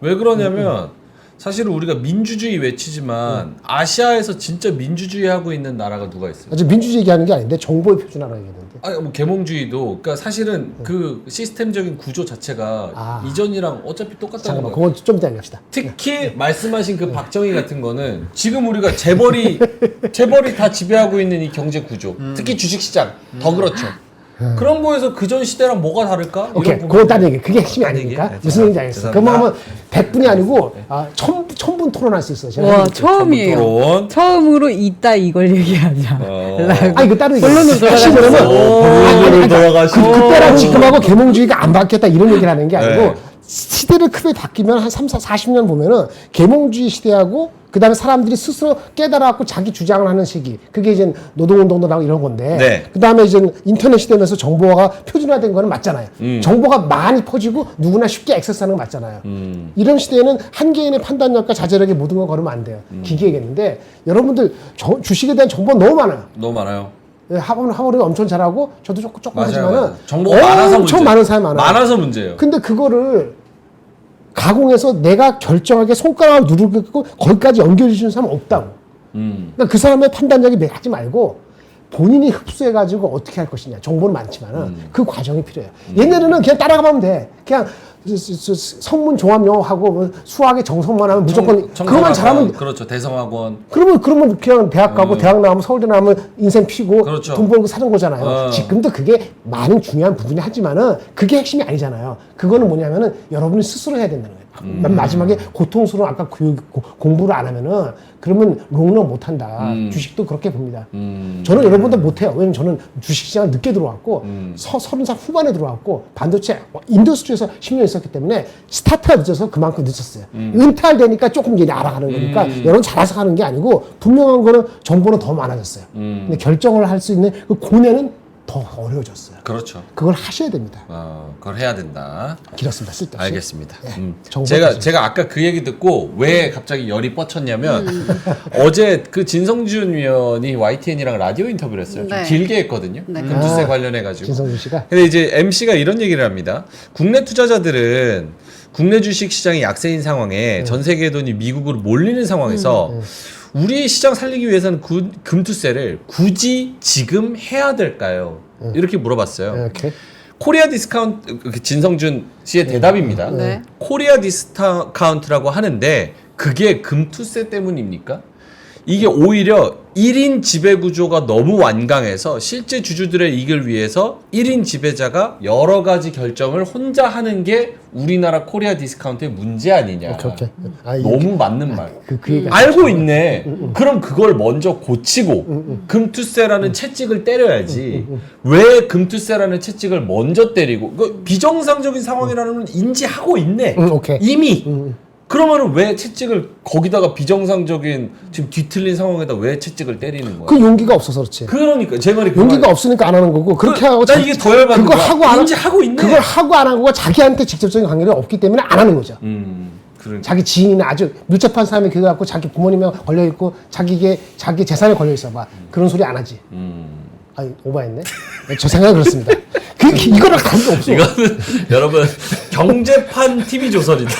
왜 그러냐면 사실은 우리가 민주주의 외치지만 아시아에서 진짜 민주주의 하고 있는 나라가 누가 있어요? 아주 민주주의 얘기하는 게 아닌데 정보의 표준화라고 얘기하는데. 뭐 계몽주의도 그러니까 사실은 그 시스템적인 구조 자체가 이전이랑 어차피 똑같다는 잠깐만, 거예요. 그건 좀 이따 얘기합시다. 특히 말씀하신 그 박정희 같은 거는 지금 우리가 재벌이 다 지배하고 있는 이 경제 구조, 특히 주식시장 더 그렇죠. 그런 거에서 그전 시대랑 뭐가 다를까? 오케이, 이런 그건 딴 얘기. 그게 핵심이 딴 아니니까. 얘기예요? 무슨 얘기인지 알겠어. 죄송합니다. 그러면 100분이 아니고 1000분 토론할 수 있어요. 제가 와 해볼게요. 처음이에요. 토론. 처음으로 이따 이걸 얘기하자. 라고. 이거 다른 얘기. 본론으로 다시 그러면 본론으로 돌아가시고. 그때랑 지금하고 계몽주의가 안 바뀌었다 이런 얘기를 하는 게 아니고 네. 시대를 크게 바뀌면 한 40년 보면은 계몽주의 시대하고 그다음에 사람들이 스스로 깨달아갖고 자기 주장을 하는 시기. 그게 이제 노동운동도 나오고 이런 건데. 네. 그다음에 이제 인터넷이 되면서 정보가 표준화된 거는 맞잖아요. 정보가 많이 퍼지고 누구나 쉽게 액세스하는 거 맞잖아요. 이런 시대에는 한 개인의 판단력과 자제력에 모든 걸 걸으면 안 돼요. 기계겠는데 여러분들 주식에 대한 정보가 너무 많아요. 너무 많아요. 학원을 엄청 잘하고 저도 조금 맞아요, 하지만은 맞아요. 정보가 많아서 엄청 문제. 많은 사람이 많아요. 많아서 문제예요. 근데 그거를 가공해서 내가 결정하게 손가락을 누르고 거기까지 연결해 주는 사람은 없다고. 그러니까 그 사람의 판단력이 하지 말고 본인이 흡수해가지고 어떻게 할 것이냐. 정보는 많지만은 그 과정이 필요해요. 옛날에는 그냥 따라가면 돼. 그냥 성문 종합 영어하고 뭐 수학의 정성만 하면 무조건 그것만 잘하면 그렇죠. 대성학원. 그러면 그냥 대학 가고 대학 나오면 서울대 나오면 인생 피고 그렇죠. 돈 벌고 사는 거잖아요. 지금도 그게 많은 중요한 부분이 하지만은 그게 핵심이 아니잖아요. 그거는 뭐냐면은 여러분이 스스로 해야 된다는 거예요. 맨 마지막에 고통스러운 아까 공부를 안 하면은 그러면 롱런 못 한다. 주식도 그렇게 봅니다. 저는 여러분들 못 해요. 왜냐면 저는 주식시장을 늦게 들어왔고 30살 후반에 들어왔고 반도체 인더스트리에서 10년 있었기 때문에 스타트가 늦어서 그만큼 늦었어요. 은퇴할 되니까 조금 이제 알아가는 거니까 여러분 잘해서 하는 게 아니고 분명한 거는 정보는 더 많아졌어요. 근데 결정을 할 수 있는 그 고뇌는 더 어려워졌어요. 그렇죠. 그걸 하셔야 됩니다. 그걸 해야 된다. 길었습니다. 쓸데없이. 알겠습니다. 정보 제가 아까 그 얘기 듣고 왜 갑자기 열이 뻗쳤냐면 어제 그 진성준 위원이 YTN이랑 라디오 인터뷰를 했어요. 좀 네. 길게 했거든요. 네. 금주세 관련해가지고. 진성준 씨가 근데 이제 MC가 이런 얘기를 합니다. 국내 투자자들은 국내 주식 시장이 약세인 상황에 전 세계의 돈이 미국으로 몰리는 상황에서 우리 시장 살리기 위해서는 금투세를 굳이 지금 해야 될까요? 이렇게 물어봤어요. 이렇게 코리아 디스카운트 진성준 씨의 대답입니다. 네. 코리아 디스카운트라고 하는데 그게 금투세 때문입니까? 이게 오히려 1인 지배 구조가 너무 완강해서 실제 주주들의 이익을 위해서 1인 지배자가 여러 가지 결정을 혼자 하는 게 우리나라 코리아 디스카운트의 문제 아니냐. 오케이. 너무 맞는 말. 그 얘기가 알고 있네. 그럼 그걸 먼저 고치고 금투세라는 채찍을 때려야지. 왜 금투세라는 채찍을 먼저 때리고 비정상적인 상황이라는 걸 인지하고 있네. 오케이. 이미. 그러면은 왜 채찍을 거기다가 비정상적인 지금 뒤틀린 상황에다 왜 채찍을 때리는 거야? 그 용기가 없어서 그렇지. 그러니까 제 말이 용기가 없으니까 안 하는 거고 그렇게 하고 난 이게 더 열받는 그거 거야. 하고 안 인지하고 있네. 그걸 하고 안 하고가 자기한테 직접적인 관계가 없기 때문에 안 하는 거죠. 그러니까. 자기 지인이나 아주 밀접한 사람이 그래갖고 자기 부모님에 걸려 있고 자기 재산에 걸려 있어 봐. 그런 소리 안 하지. 아니 오바했네. 저 생각은 그렇습니다. 이거랑 관계 없어. 이거는 여러분 경제판 TV 조선이다.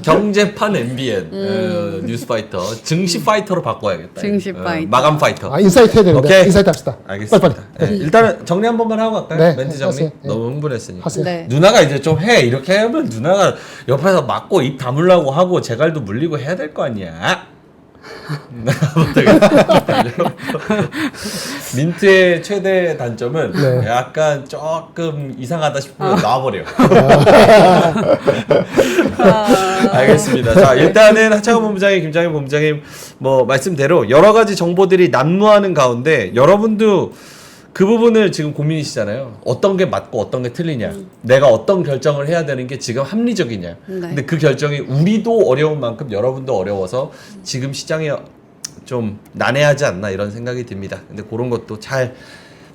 경제판 MBN 뉴스파이터 증시 파이터로 바꿔야겠다. 증시 파이터. 마감 파이터. 인사이트 해야 되는데 오케이. 인사이트 합시다. 알겠습니다. 빨리. 일단은 정리 한 번만 하고 갈까요? 네, 멘트 정리. 하세요. 네. 너무 흥분했으니까. 하세요. 네. 누나가 이제 좀 해. 이렇게 하면 누나가 옆에서 막고 입 다물라고 하고 제갈도 물리고 해야 될 거 아니야. 민트의 최대 단점은 네. 약간 조금 이상하다 싶으면 놔버려. 알겠습니다. 자, 일단은 하창원 본부장님, 김장현 본부장님 뭐 말씀대로 여러 가지 정보들이 난무하는 가운데 여러분도 그 부분을 지금 고민이시잖아요. 어떤 게 맞고 어떤 게 틀리냐. 내가 어떤 결정을 해야 되는 게 지금 합리적이냐. 네. 근데 그 결정이 우리도 어려운 만큼 여러분도 어려워서 지금 시장이 좀 난해하지 않나 이런 생각이 듭니다. 근데 그런 것도 잘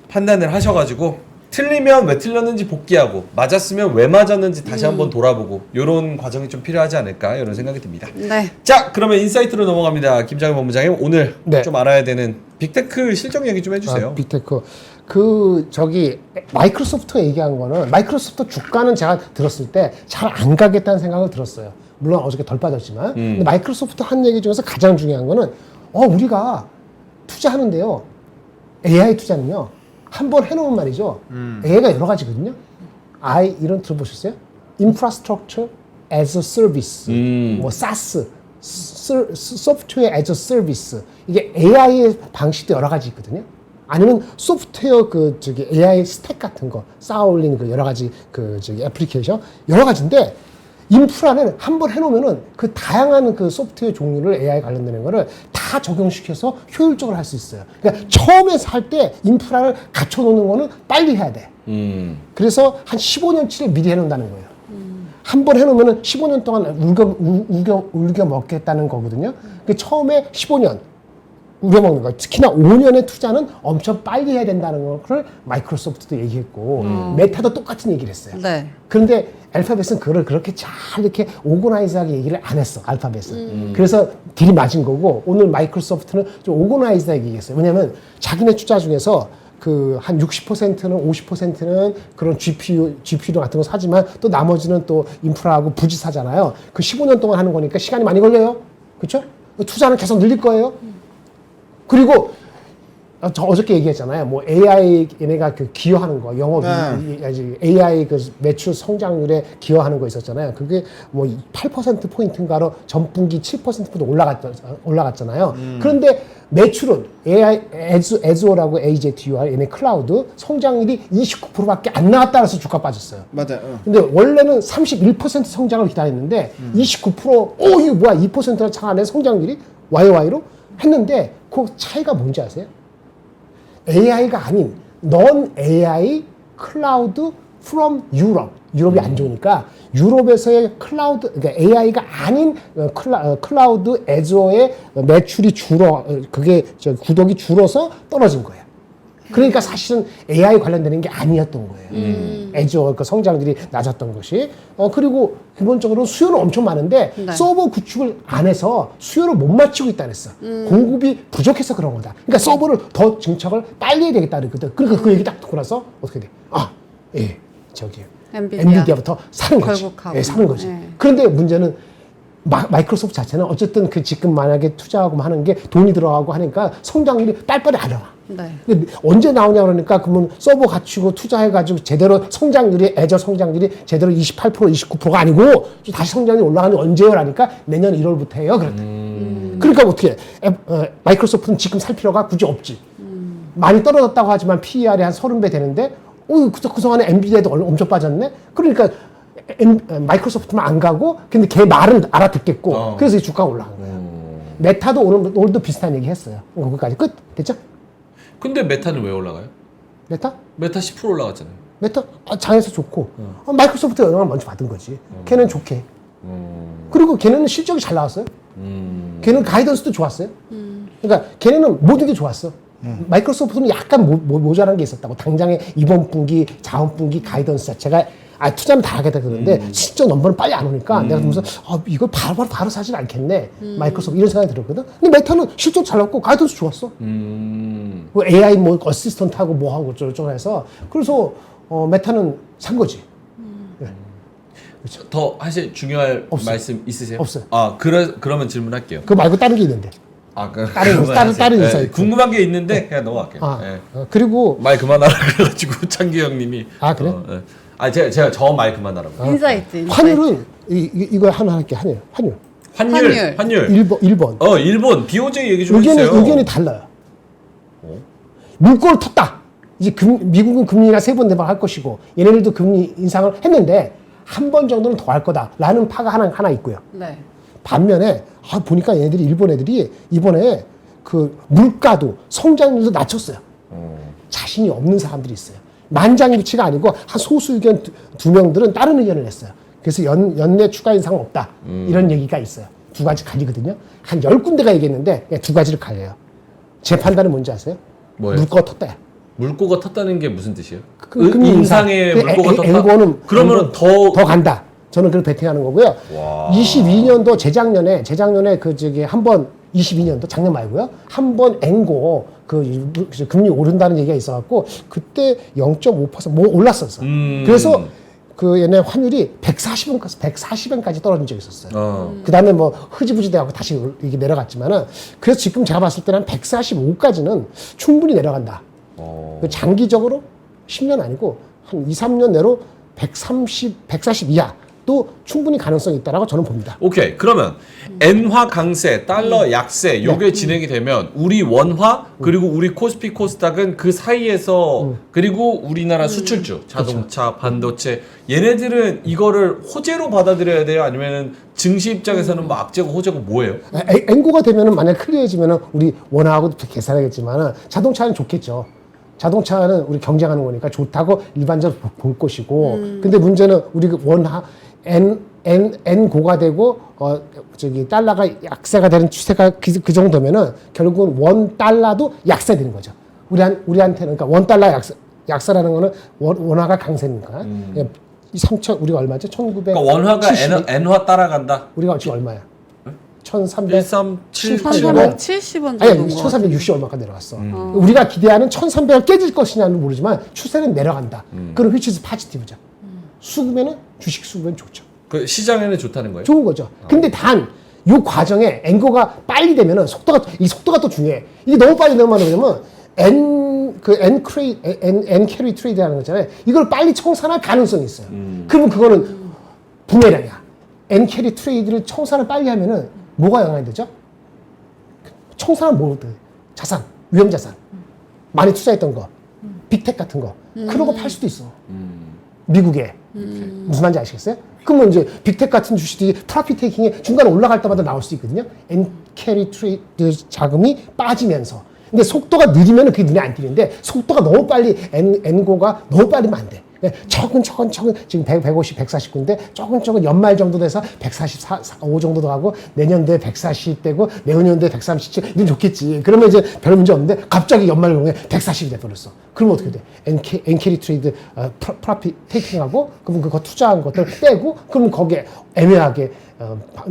판단을 하셔가지고 틀리면 왜 틀렸는지 복귀하고 맞았으면 왜 맞았는지 다시 한번 돌아보고 이런 과정이 좀 필요하지 않을까 이런 생각이 듭니다. 네. 자, 그러면 인사이트로 넘어갑니다. 김장현 본부장님 오늘 네. 좀 알아야 되는 빅테크 실적 얘기 좀 해주세요. 빅테크. 마이크로소프트가 얘기한 거는 마이크로소프트 주가는 제가 들었을 때 잘 안 가겠다는 생각을 들었어요. 물론 어저께 덜 빠졌지만. 근데 마이크로소프트 한 얘기 중에서 가장 중요한 거는 우리가 투자하는데요. AI 투자는요. 한번 해놓은 말이죠. AI가 여러 가지거든요. 이런 들어보셨어요? Infrastructure as a Service, 뭐 SaaS, Software as a Service. 이게 AI의 방식도 여러 가지 있거든요. 아니면 소프트웨어 AI 스택 같은 거 쌓아올리는 그 여러 가지 애플리케이션 여러 가지인데 인프라는 한번 해놓으면은 그 다양한 그 소프트웨어 종류를 AI 관련되는 거를 다 적용시켜서 효율적으로 할 수 있어요. 그러니까 처음에 할 때 인프라를 갖춰놓는 거는 빨리 해야 돼. 그래서 한 15년치를 미리 해놓는다는 거예요. 한 번 해놓으면 15년 동안 울겨 먹겠다는 거거든요. 그 처음에 15년 우려먹는 거예요. 특히나 5년의 투자는 엄청 빨리 해야 된다는 걸 마이크로소프트도 얘기했고 메타도 똑같은 얘기를 했어요. 네. 그런데 알파벳은 그걸 그렇게 잘 이렇게 오거나이즈하게 얘기를 안 했어. 알파벳은. 그래서 딜이 맞은 거고 오늘 마이크로소프트는 좀 오거나이즈하게 얘기했어요. 왜냐하면 자기네 투자 중에서 그 한 60%는 50%는 그런 GPU 같은 거 사지만 또 나머지는 또 인프라하고 부지 사잖아요. 그 15년 동안 하는 거니까 시간이 많이 걸려요. 그렇죠? 투자는 계속 늘릴 거예요. 그리고 저 어저께 얘기했잖아요. 뭐 AI 얘네가 그 기여하는 거, 영업 AI 그 매출 성장률에 기여하는 거 있었잖아요. 그게 뭐 8% 포인트인가로 전분기 7%포인트 올라갔잖아요. 그런데 매출은 AI 에즈오라고 AZUR 얘네 클라우드 성장률이 29%밖에 안 나왔다 그래서 주가 빠졌어요. 맞아요. 근데 원래는 31% 성장을 기다렸는데 29% 이거 뭐야 2%나 차 안에 성장률이 YOY로 했는데 그 차이가 뭔지 아세요? AI가 아닌 non AI 클라우드 from Europe. 유럽이 안 좋으니까 유럽에서의 클라우드 그러니까 AI가 아닌 클라우드 애저의 매출이 그게 구독이 줄어서 떨어진 거예요. 그러니까 사실은 AI 관련되는 게 아니었던 거예요. 애저 그 성장률이 낮았던 것이. 그리고 기본적으로 수요는 엄청 많은데 네. 서버 구축을 안 해서 수요를 못 맞추고 있다 그랬어. 공급이 부족해서 그런 거다. 그러니까 서버를 더 증착을 빨리 해야 되겠다 그랬거든. 그러니까 그 얘기 딱 듣고 나서 어떻게 돼? 저기 엔비디아부터 사는 거지. 결국하고. 사는 거지. 네. 그런데 문제는 마이크로소프트 자체는 어쨌든 그 지금 만약에 투자하고 하는 게 돈이 들어가고 하니까 성장률이 빨리빨리 안 나와. 네. 근데 언제 나오냐 그러니까 그러면 서버 갖추고 투자해가지고 제대로 성장률이 애저 성장률이 제대로 28% 29%가 아니고 다시 성장률이 올라가는 게 언제요? 라니까 내년 1월부터 해요. 그랬대. 그러니까 어떻게 마이크로소프트는 지금 살 필요가 굳이 없지. 많이 떨어졌다고 하지만 PER이 한 30배 되는데 그동안에 엔비디아도 엄청 빠졌네. 그러니까 마이크로소프트만 안 가고 근데 걔 말은 알아듣겠고 그래서 이 주가가 올라간 거예요. 메타도 오늘도 비슷한 얘기 했어요. 거기까지 끝 됐죠? 근데 메타는 왜 올라가요? 메타? 메타 10% 올라갔잖아요. 메타 장에서 좋고 마이크로소프트 영향을 먼저 받은 거지. 걔는 좋게. 그리고 걔네는 실적이 잘 나왔어요. 걔는 가이던스도 좋았어요. 그러니까 걔네는 모든 게 좋았어. 마이크로소프트는 약간 모자란 게 있었다고. 당장에 이번 분기, 다음 분기 가이던스 자체가 투자는 다 하겠다 그러는데 실적 넘버는 빨리 안 오니까 내가 보면서 이걸 바로 사진 않겠네. 마이크로소프트 이런 생각이 들었거든. 근데 메타는 실적 잘 나왔고 가이던스 좋았어. 뭐 AI 뭐 어시스턴트하고 뭐하고 저쩌고 해서 그래서 메타는 산 거지. 그렇죠. 더 하실 중요할 없어요. 말씀 있으세요? 없어요. 그러면 질문할게요. 그거 말고 다른 게 있는데. 다른 인사이트. 궁금한 게 있는데 그냥 넘어갈게요. 네. 그리고 말 그만하라 그래가지고 창규 형님이. 그래? 네. 제가 저 말 그만하라고. 인사이트. 환율은 이거 하나 할게. 환율. 환율. 일본. 일본 BOJ 얘기 좀 해주세요. 의견이 달라요. 물꼬를 텄다. 이제 미국은 금리나 3번 대박할 것이고 얘네들도 금리 인상을 했는데 한 번 정도는 더 할 거다라는 파가 하나 있고요. 네. 반면에 보니까 얘네들이 일본 애들이 이번에 그 물가도 성장률도 낮췄어요. 자신이 없는 사람들이 있어요. 만장일치가 아니고 한 소수 의견 두 명들은 다른 의견을 냈어요. 그래서 연내 추가 인상은 없다. 이런 얘기가 있어요. 두 가지 갈리거든요. 한 10군데가 얘기했는데 두 가지를 갈려요. 제 판단은 뭔지 아세요? 뭐예요? 물가가 텄다. 물꼬가 텄다는 게 무슨 뜻이에요? 금리 인상의 물꼬가 텄다? 앵고는 그러면 더 간다. 저는 그걸 베팅하는 거고요. 22년도 재작년에 한번 22년도 작년 말고요. 한번 앵고 금리 오른다는 얘기가 있어갖고 그때 0.5% 뭐 올랐었어. 그래서 그 얘네 환율이 140엔까지 떨어진 적이 있었어요. 그 다음에 뭐 흐지부지 돼갖고 다시 이게 내려갔지만은 그래서 지금 제가 봤을 때는 145까지는 충분히 내려간다. 장기적으로 10년 아니고 한 2, 3년 내로 140 이하 또 충분히 가능성이 있다라고 저는 봅니다. 오케이. 그러면 엔화 강세, 달러 약세 요게 진행이 되면 우리 원화 그리고 우리 코스피 코스닥은 그 사이에서 그리고 우리나라 수출주 자동차, 반도체 얘네들은 이거를 호재로 받아들여야 돼요? 아니면은 증시 입장에서는 뭐 악재고 호재고 뭐예요? 앵고가 되면은 만약 클리어해지면은 우리 원화하고 계산하겠지만은 자동차는 좋겠죠. 자동차는 우리 경쟁하는 거니까 좋다고 일반적으로 볼 것이고, 근데 문제는 우리 N고가 되고 달러가 약세가 되는 추세가 그 정도면은 결국은 $1도 약세되는 거죠. 우리한테는 그러니까 $1 약세라는 거는 원화가 강세니까. 우리가 얼마죠? 1970. 그러니까 원화가 엔화 따라간다. 우리가 지금 얼마야? 1370. 1370원 정도. 아니, 1360 얼마가 내려갔어. 우리가 기대하는 1300을 깨질 것이냐는 모르지만 추세는 내려간다. 그럼 which is positive죠. 수급에는 주식 수급은 좋죠. 그 시장에는 좋다는 거예요? 좋은 거죠. 근데 단 이 과정에 엔고가 빨리 되면은 속도가 또 중요해. 이게 너무 빨리 되면 뭐냐면 N 캐리 트레이드라는 거 있잖아요. 이걸 빨리 청산할 가능성이 있어요. 그러면 그거는 부메랑이야. N 캐리 트레이드를 청산을 빨리 하면은 뭐가 영향이 되죠? 청산은 뭐든 자산, 위험 자산, 많이 투자했던 거, 빅텍 같은 거, 그런 거 팔 수도 있어. 미국에 무슨 말인지 아시겠어요? 그러면 이제 빅텍 같은 주식들이 프로핏 테이킹에 중간에 올라갈 때마다 나올 수 있거든요. N 캐리 트레이드 자금이 빠지면서. 근데 속도가 느리면 그게 눈에 안 띄는데 속도가 너무 빨리 N고가 너무 빨리면 안 돼. 차근차근 지금 150, 149인데 조금 연말 정도 돼서 145 정도 가고 내년도에 140되고 내년도에 137 이건 좋겠지. 그러면 이제 별 문제 없는데 갑자기 연말 공에 140이 돼버렸어. 그러면 어떻게 돼? N캐리 트레이드 프로핏 테이킹하고 그러면 그거 투자한 것들 빼고 그러면 거기에 애매하게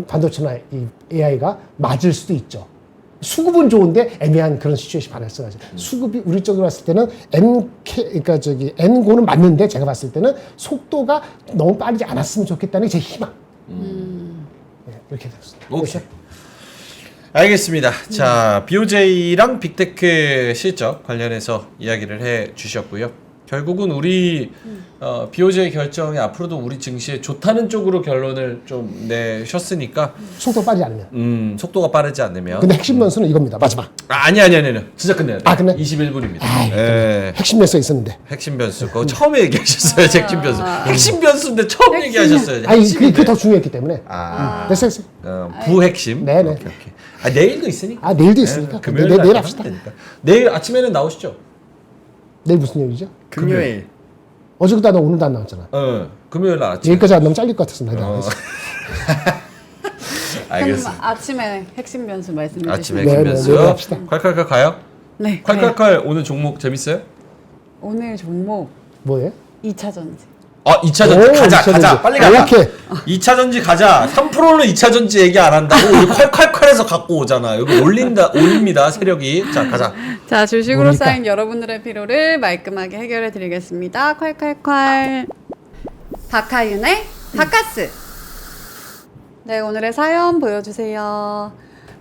반도체나 이 AI가 맞을 수도 있죠. 수급은 좋은데 애매한 그런 시츄에이션이 발생하죠. 수급이 우리 쪽으로 봤을 때는 N고는 맞는데 제가 봤을 때는 속도가 너무 빠르지 않았으면 좋겠다는 게 제 희망. 네, 이렇게 됐습니다. 오케이. 알겠습니다. 자, BOJ랑 빅테크 실적 관련해서 이야기를 해 주셨고요. 결국은 우리 BOJ 결정이 앞으로도 우리 증시에 좋다는 쪽으로 결론을 좀 내셨으니까 속도 빠르지 않으면. 속도가 빠르지 않으면. 근데 핵심 변수는 이겁니다. 마지막. 아니. 진짜 끝내야 돼. 끝내? 21분입니다. 네. 핵심 변수가 있었는데. 핵심 변수. 그거 처음에 얘기하셨어요. 핵심 변수. 핵심 변수인데 처음 얘기하셨어요. 아니, 그게 더 중요했기 때문에. 됐어. 됐어. 부핵심. 네네. 오케이. 내일도 있으니까. 내일도 있으니까. 내일 합시다. 내일 아침에는 나오시죠? 내일 무슨 요일이죠? 금요일. 어제도 안 나오고 오늘도 안 나왔잖아. 금요일 날 아침. 여기까지 안 나오면 잘릴 것 같아서 내가 안 했어. 그럼 알겠습니다. 아침에 핵심 변수 말씀해 아침에 주시면. 네, 김변수. 네, 합시다. 콸콸콸 가요? 네. 콸콸콸 오늘 종목 재밌어요? 오늘 종목 뭐예요? 2차 전지. 2차 전지 가자. 2차 전지. 빨리 가자. 오케이. 2차 전지 가자. 3%는 2차 전지 얘기 안 한다고 여기 콸콸콸해서 갖고 오잖아. 여기 올립니다 세력이. 자 가자. 자, 주식으로 뭡니까? 쌓인 여러분들의 피로를 말끔하게 해결해 드리겠습니다. 콸콸콸. 박하윤의 바카스. 네, 오늘의 사연 보여주세요.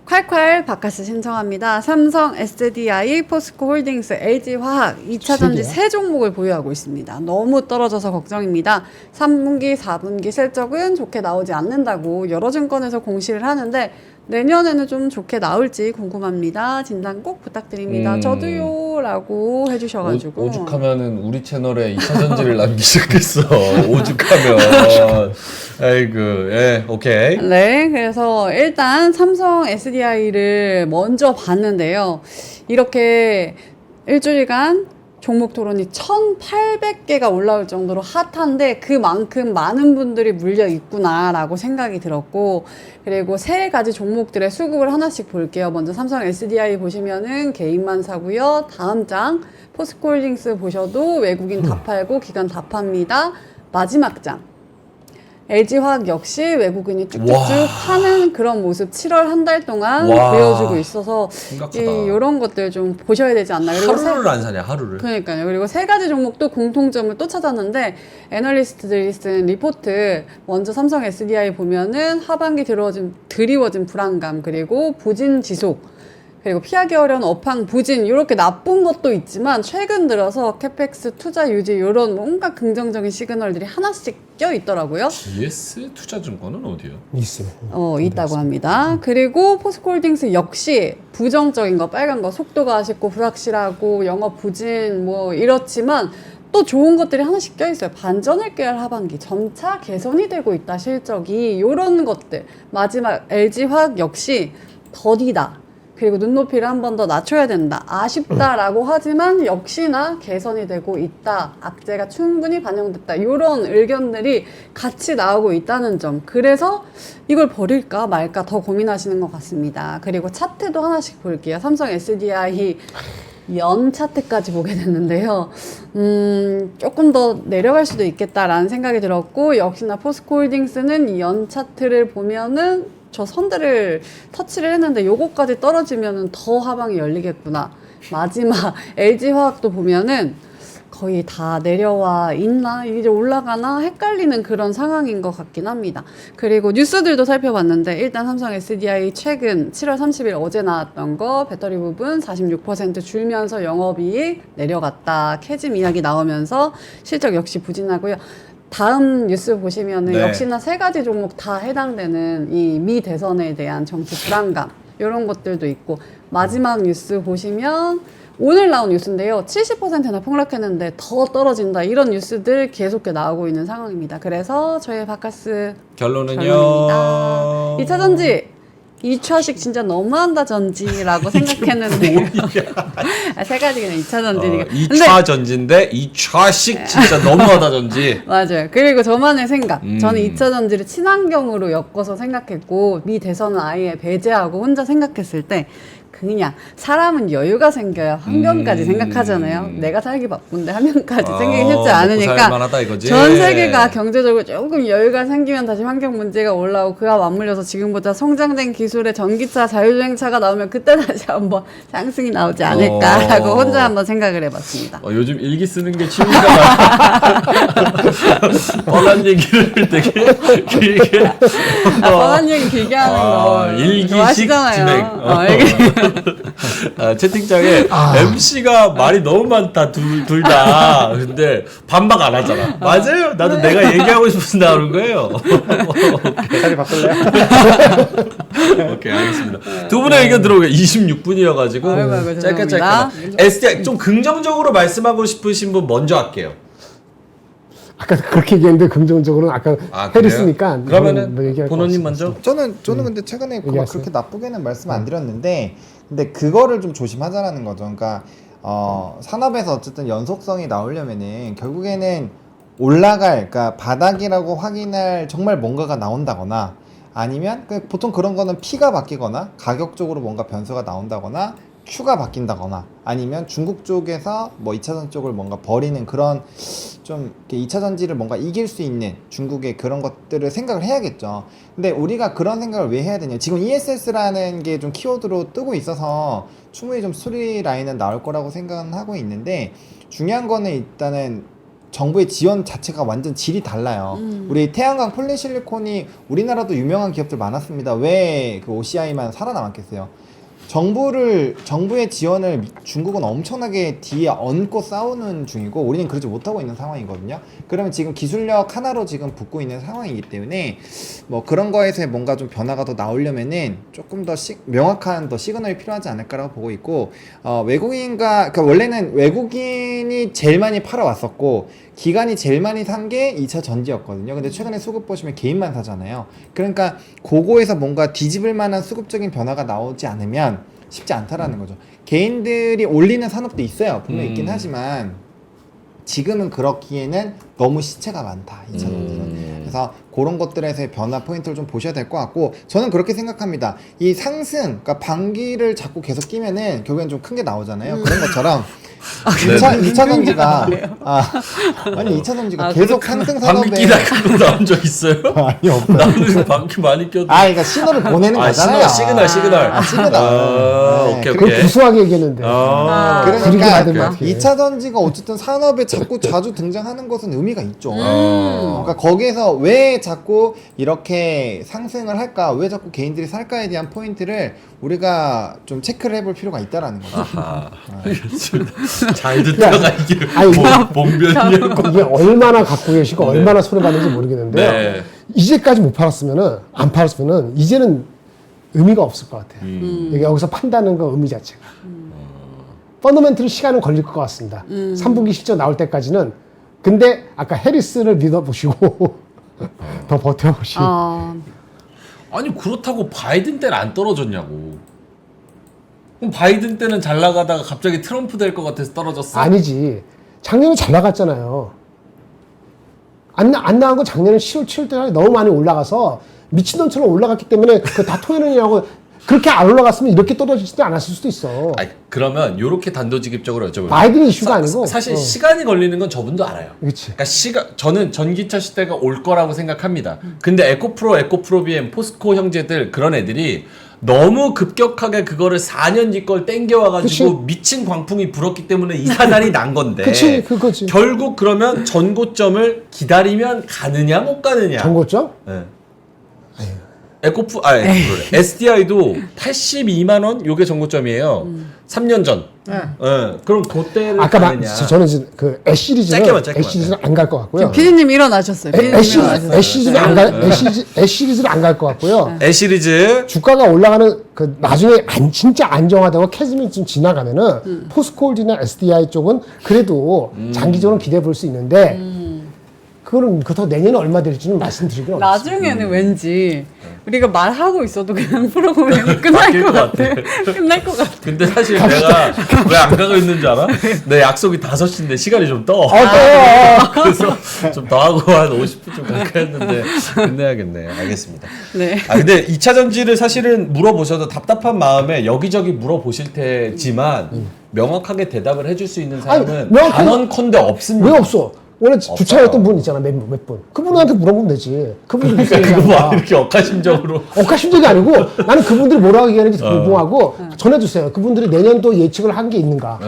콸콸 바카스 신청합니다. 삼성, SDI, 포스코홀딩스, LG화학 2차 전지 세 종목을 보유하고 있습니다. 너무 떨어져서 걱정입니다. 3분기, 4분기 실적은 좋게 나오지 않는다고 여러 증권에서 공시를 하는데 내년에는 좀 좋게 나올지 궁금합니다. 진단 꼭 부탁드립니다. 저도요 라고 해주셔가지고 오죽하면은 우리 채널에 2차 전지를 남기셨겠어. 오죽하면. 아이고, 예, 오케이. 네, 그래서 일단 삼성 SDI를 먼저 봤는데요. 이렇게 일주일간 종목 토론이 1,800개가 올라올 정도로 핫한데 그만큼 많은 분들이 물려 있구나라고 생각이 들었고, 그리고 세 가지 종목들의 수급을 하나씩 볼게요. 먼저 삼성 SDI 보시면은 개인만 사고요. 다음 장 포스코홀딩스 보셔도 외국인 다 팔고 기관 다 팝니다. 마지막 장 LG화학 역시 외국인이 쭉쭉쭉 파는 그런 모습 7월 한 달 동안 보여주고 있어서 이런 것들 좀 보셔야 되지 않나. 그리고 하루를 안 사냐, 하루를. 그러니까요. 그리고 세 가지 종목도 공통점을 또 찾았는데 애널리스트들이 쓴 리포트 먼저 삼성 SDI 보면은 하반기 드리워진 불안감, 그리고 부진 지속, 그리고 피하기 어려운 업황 부진, 이렇게 나쁜 것도 있지만 최근 들어서 캐펙스 투자 유지 이런 뭔가 긍정적인 시그널들이 하나씩 껴 있더라고요. GS 투자증권은 어디요? 있어요. 있다고 합니다. 그리고 포스코홀딩스 역시 부정적인 거, 빨간 거, 속도가 아쉽고 불확실하고 영업 부진 뭐 이렇지만 또 좋은 것들이 하나씩 껴있어요. 반전을 꾀할 하반기, 점차 개선이 되고 있다 실적이, 이런 것들. 마지막 LG화학 역시 더디다, 그리고 눈높이를 한 번 더 낮춰야 된다. 아쉽다라고 하지만 역시나 개선이 되고 있다. 악재가 충분히 반영됐다. 이런 의견들이 같이 나오고 있다는 점. 그래서 이걸 버릴까 말까 더 고민하시는 것 같습니다. 그리고 차트도 하나씩 볼게요. 삼성 SDI 연 차트까지 보게 됐는데요. 조금 더 내려갈 수도 있겠다라는 생각이 들었고, 역시나 포스코홀딩스는 이 연 차트를 보면은 저 선들을 터치를 했는데 요거까지 떨어지면은 더 하방이 열리겠구나. 마지막 LG화학도 보면은 거의 다 내려와 있나 이제 올라가나 헷갈리는 그런 상황인 것 같긴 합니다. 그리고 뉴스들도 살펴봤는데 일단 삼성 SDI 최근 7월 30일 어제 나왔던 거 배터리 부분 46% 줄면서 영업이익 내려갔다. 캐즘 이야기 나오면서 실적 역시 부진하고요. 다음 뉴스 보시면은 네. 역시나 세 가지 종목 다 해당되는 이 미 대선에 대한 정치 불안감 이런 것들도 있고, 마지막 뉴스 보시면 오늘 나온 뉴스인데요. 70%나 폭락했는데 더 떨어진다. 이런 뉴스들 계속 나오고 있는 상황입니다. 그래서 저희 바카스 결론은요. 결론입니다. 2차 전지 2차식 진짜 너무한다 전지라고 생각했는데 세 가지 그냥 2차 전지니까. 2차 전지인데 2차식 진짜 너무하다 전지. 맞아요. 그리고 저만의 생각. 저는 2차 전지를 친환경으로 엮어서 생각했고, 미 대선은 아예 배제하고 혼자 생각했을 때 그냥 사람은 여유가 생겨야 환경까지 생각하잖아요. 내가 살기 바쁜데 환경까지 생기기 쉽지 먹고 않으니까 살만하다 이거지. 전 세계가 경제적으로 조금 여유가 생기면 다시 환경 문제가 올라오고, 그와 맞물려서 지금보다 성장된 기술의 전기차, 자율주행차가 나오면 그때 다시 한번 상승이 나오지 않을까라고 혼자 한번 생각을 해봤습니다. 요즘 일기 쓰는 게 취미가 많아. 뻔한 얘기를 되게 길게. 뻔한 얘기 길게 하는 거 일기식 좋아하시잖아요. 진행. 채팅창에 MC가 말이 너무 많다 둘 다. 근데 반박 안 하잖아. 맞아요. 나도 내가 얘기하고 싶어서 나오는 거예요. 자리 바꿀래요? 오케이, 알겠습니다. 두 분의 의견 들어오게 26분이어가지고 아이고, 짧게 죄송합니다. SDI 좀 긍정적으로 말씀하고 싶으신 분 먼저 할게요. 아까 그렇게 얘기했는데 긍정적으로는 아까 해리스니까 그래요? 그러면은 뭐 얘기할 것 본원님 같습니다. 먼저. 저는 근데 최근에 그거 얘기하세요. 그렇게 나쁘게는 말씀 안 드렸는데, 근데 그거를 좀 조심하자라는 거죠. 그러니까 산업에서 어쨌든 연속성이 나오려면은 결국에는 올라갈, 그러니까 바닥이라고 확인할 정말 뭔가가 나온다거나, 아니면 보통 그런 거는 P가 바뀌거나 가격적으로 뭔가 변수가 나온다거나 Q가 바뀐다거나, 아니면 중국 쪽에서 뭐 2차전 쪽을 뭔가 버리는 그런 좀 2차전지를 뭔가 이길 수 있는 중국의 그런 것들을 생각을 해야겠죠. 근데 우리가 그런 생각을 왜 해야 되냐, 지금 ESS라는 게 좀 키워드로 뜨고 있어서 충분히 좀 스토리 라인은 나올 거라고 생각은 하고 있는데, 중요한 거는 일단은 정부의 지원 자체가 완전 질이 달라요. 우리 태양광 폴리실리콘이 우리나라도 유명한 기업들 많았습니다. 왜 그 OCI만 살아남았겠어요? 정부의 지원을 중국은 엄청나게 뒤에 얹고 싸우는 중이고, 우리는 그러지 못하고 있는 상황이거든요. 그러면 지금 기술력 하나로 지금 붙고 있는 상황이기 때문에 뭐 그런 거에서 뭔가 좀 변화가 더 나오려면은 조금 더 명확한 더 시그널이 필요하지 않을까라고 보고 있고, 그러니까 원래는 외국인이 제일 많이 팔아왔었고 기관이 제일 많이 산 게 2차 전지였거든요. 근데 최근에 수급 보시면 개인만 사잖아요. 그러니까 그거에서 뭔가 뒤집을 만한 수급적인 변화가 나오지 않으면 쉽지 않다라는 거죠. 개인들이 올리는 산업도 있어요. 분명히 있긴 하지만 지금은 그렇기에는 너무 시체가 많다, 2차 전지는. 그래서 그런 것들에서의 변화 포인트를 좀 보셔야 될 것 같고, 저는 그렇게 생각합니다. 이 상승, 그러니까 반기를 자꾸 계속 끼면은 결국엔 좀 큰 게 나오잖아요. 그런 것처럼 2차 전지가 아니 2차 전지가 계속 상승 산업에 방귀 닦고 나온 적 있어요? 아니 없어요. 나는 방귀 많이 껴도. 그러니까 신호를 보내는 거잖아요. 시그널. 시그널. 오케이, 그걸 오케이. 구수하게 얘기했는데. 그러니까 분위기 받으면 2차 전지가 어쨌든 산업에 자주 등장하는 것은 의미가 있죠. 그러니까 거기에서 왜 자꾸 이렇게 상승을 할까, 왜 자꾸 개인들이 살까에 대한 포인트를 우리가 좀 체크를 해볼 필요가 있다라는 거죠. 잘 듣다가 이게 아니, 봉변이냐고. 이게 얼마나 갖고 계시고 얼마나 손해받는지 모르겠는데요. 네. 이제까지 못 팔았으면은, 안 팔았으면은 이제는 의미가 없을 것 같아요. 여기서 판다는 거 의미 자체가. 펀더멘트는 시간은 걸릴 것 같습니다. 3분기 실적 나올 때까지는. 근데 아까 해리스를 믿어보시고 더 버텨보시고. 아니 그렇다고 바이든 때는 안 떨어졌냐고. 그럼 바이든 때는 잘 나가다가 갑자기 트럼프 될 것 같아서 떨어졌어? 아니지. 작년에 잘 나갔잖아요. 안 나간 거 작년에 10월, 7월 때 너무 많이 올라가서 미친놈처럼 올라갔기 때문에 그 다 토해내냐고 그렇게 안 올라갔으면 이렇게 떨어지지도 않았을 수도 있어. 아니, 그러면 이렇게 단도직입적으로 여쭤볼게요. 바이든 이슈가 아니고. 사실 시간이 걸리는 건 저분도 알아요. 그치. 그러니까 저는 전기차 시대가 올 거라고 생각합니다. 근데 에코프로, 에코프로비엠, 포스코 형제들 그런 애들이 너무 급격하게 그거를 4년 뒤 걸 땡겨와가지고 그치. 미친 광풍이 불었기 때문에 이 사단이 난 건데. 그치, 그거지. 결국 그러면 전고점을 기다리면 가느냐 못 가느냐. 정고점? 네. SDI도 82만 원 요게 전고점이에요. 3년 전. 그럼 그때를 아까 가느냐. 저는 이제 그 S 시리즈는 짧게만. S 시리즈는 안 갈 것 같고요. 피디님 일어나셨어요. S 시리즈는 S 시리즈는 안 갈 것 같고요. S 시리즈 주가가 올라가는 그 나중에 진짜 안정화되고 캐즘이 좀 지나가면은 포스코홀딩이나 SDI 쪽은 그래도 장기적으로 기대해 볼 수 있는데 그거는 더 내년에 얼마 될지는 말씀드리긴 어렵습니다. 나중에는 왠지 우리가 말하고 있어도 그냥 프로그램이 끝날 것 같아. 끝날 것 같아. 근데 사실 내가 왜 안 가고 있는 줄 알아? 내 약속이 5시인데 시간이 좀 떠. 그래서 좀 더 하고 한 50분쯤 가까이 했는데 끝내야겠네. 알겠습니다. 네. 근데 2차 전지를 사실은 물어보셔도 답답한 마음에 여기저기 물어보실 테지만 명확하게 대답을 해줄 수 있는 사람은 명확하게- 단언컨대 없습니다. 왜 없어? 원래 주차했던 분 있잖아 몇 분. 그분한테 물어보면 되지. 그분들 무슨 그러니까 그거 봐 얘기하는가. 이렇게 억하심적으로. 억하심적이 아니고 나는 그분들이 뭐라고 얘기하는지 궁금하고 전해주세요. 그분들이 내년도 예측을 한 게 있는가.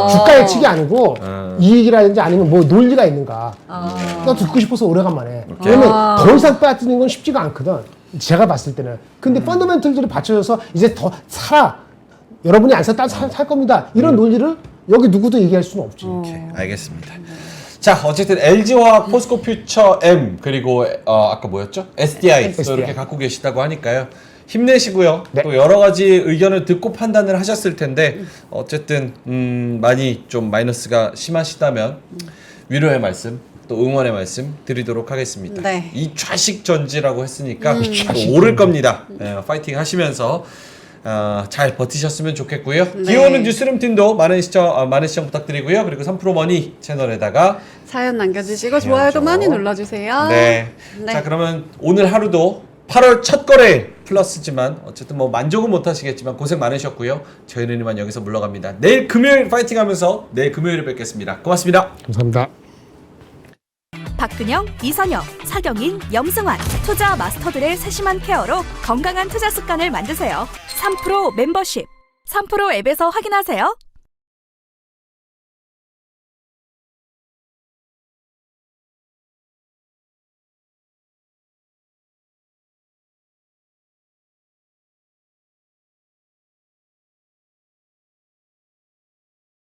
주가 예측이 아니고 이익이라든지 아니면 뭐 논리가 있는가. 나 듣고 싶어서 오래간만에. 왜냐면 더 이상 빠지는 건 쉽지가 않거든. 제가 봤을 때는. 근데 펀더멘털들이 받쳐져서 이제 더 살아. 여러분이 안 샀다 살 겁니다. 이런 논리를 여기 누구도 얘기할 수는 없지. 알겠습니다. 자, 어쨌든 LG화학, 포스코퓨처 M 그리고 아까 뭐였죠? SDI 또 이렇게 갖고 계시다고 하니까요. 힘내시고요. 네. 또 여러 가지 의견을 듣고 판단을 하셨을 텐데 어쨌든 많이 좀 마이너스가 심하시다면 위로의 말씀 또 응원의 말씀 드리도록 하겠습니다. 네. 이 좌식 전지라고 했으니까 또 오를 겁니다. 파이팅 하시면서 잘 버티셨으면 좋겠고요. 네. 기호는 뉴스룸 팀도 많은 시청 부탁드리고요. 그리고 3프로머니 채널에다가 사연 남겨주시고 좋아요도 많이 눌러주세요. 네. 네. 자, 그러면 오늘 하루도 8월 첫 거래 플러스지만 어쨌든 뭐 만족은 못 하시겠지만 고생 많으셨고요. 저희는 이만 여기서 물러갑니다. 내일 금요일 파이팅하면서 내일 금요일에 뵙겠습니다. 고맙습니다. 감사합니다. 박근영, 이선영, 사경인, 염승환 투자 마스터들의 세심한 케어로 건강한 투자 습관을 만드세요. 3프로 멤버십 3프로 앱에서 확인하세요.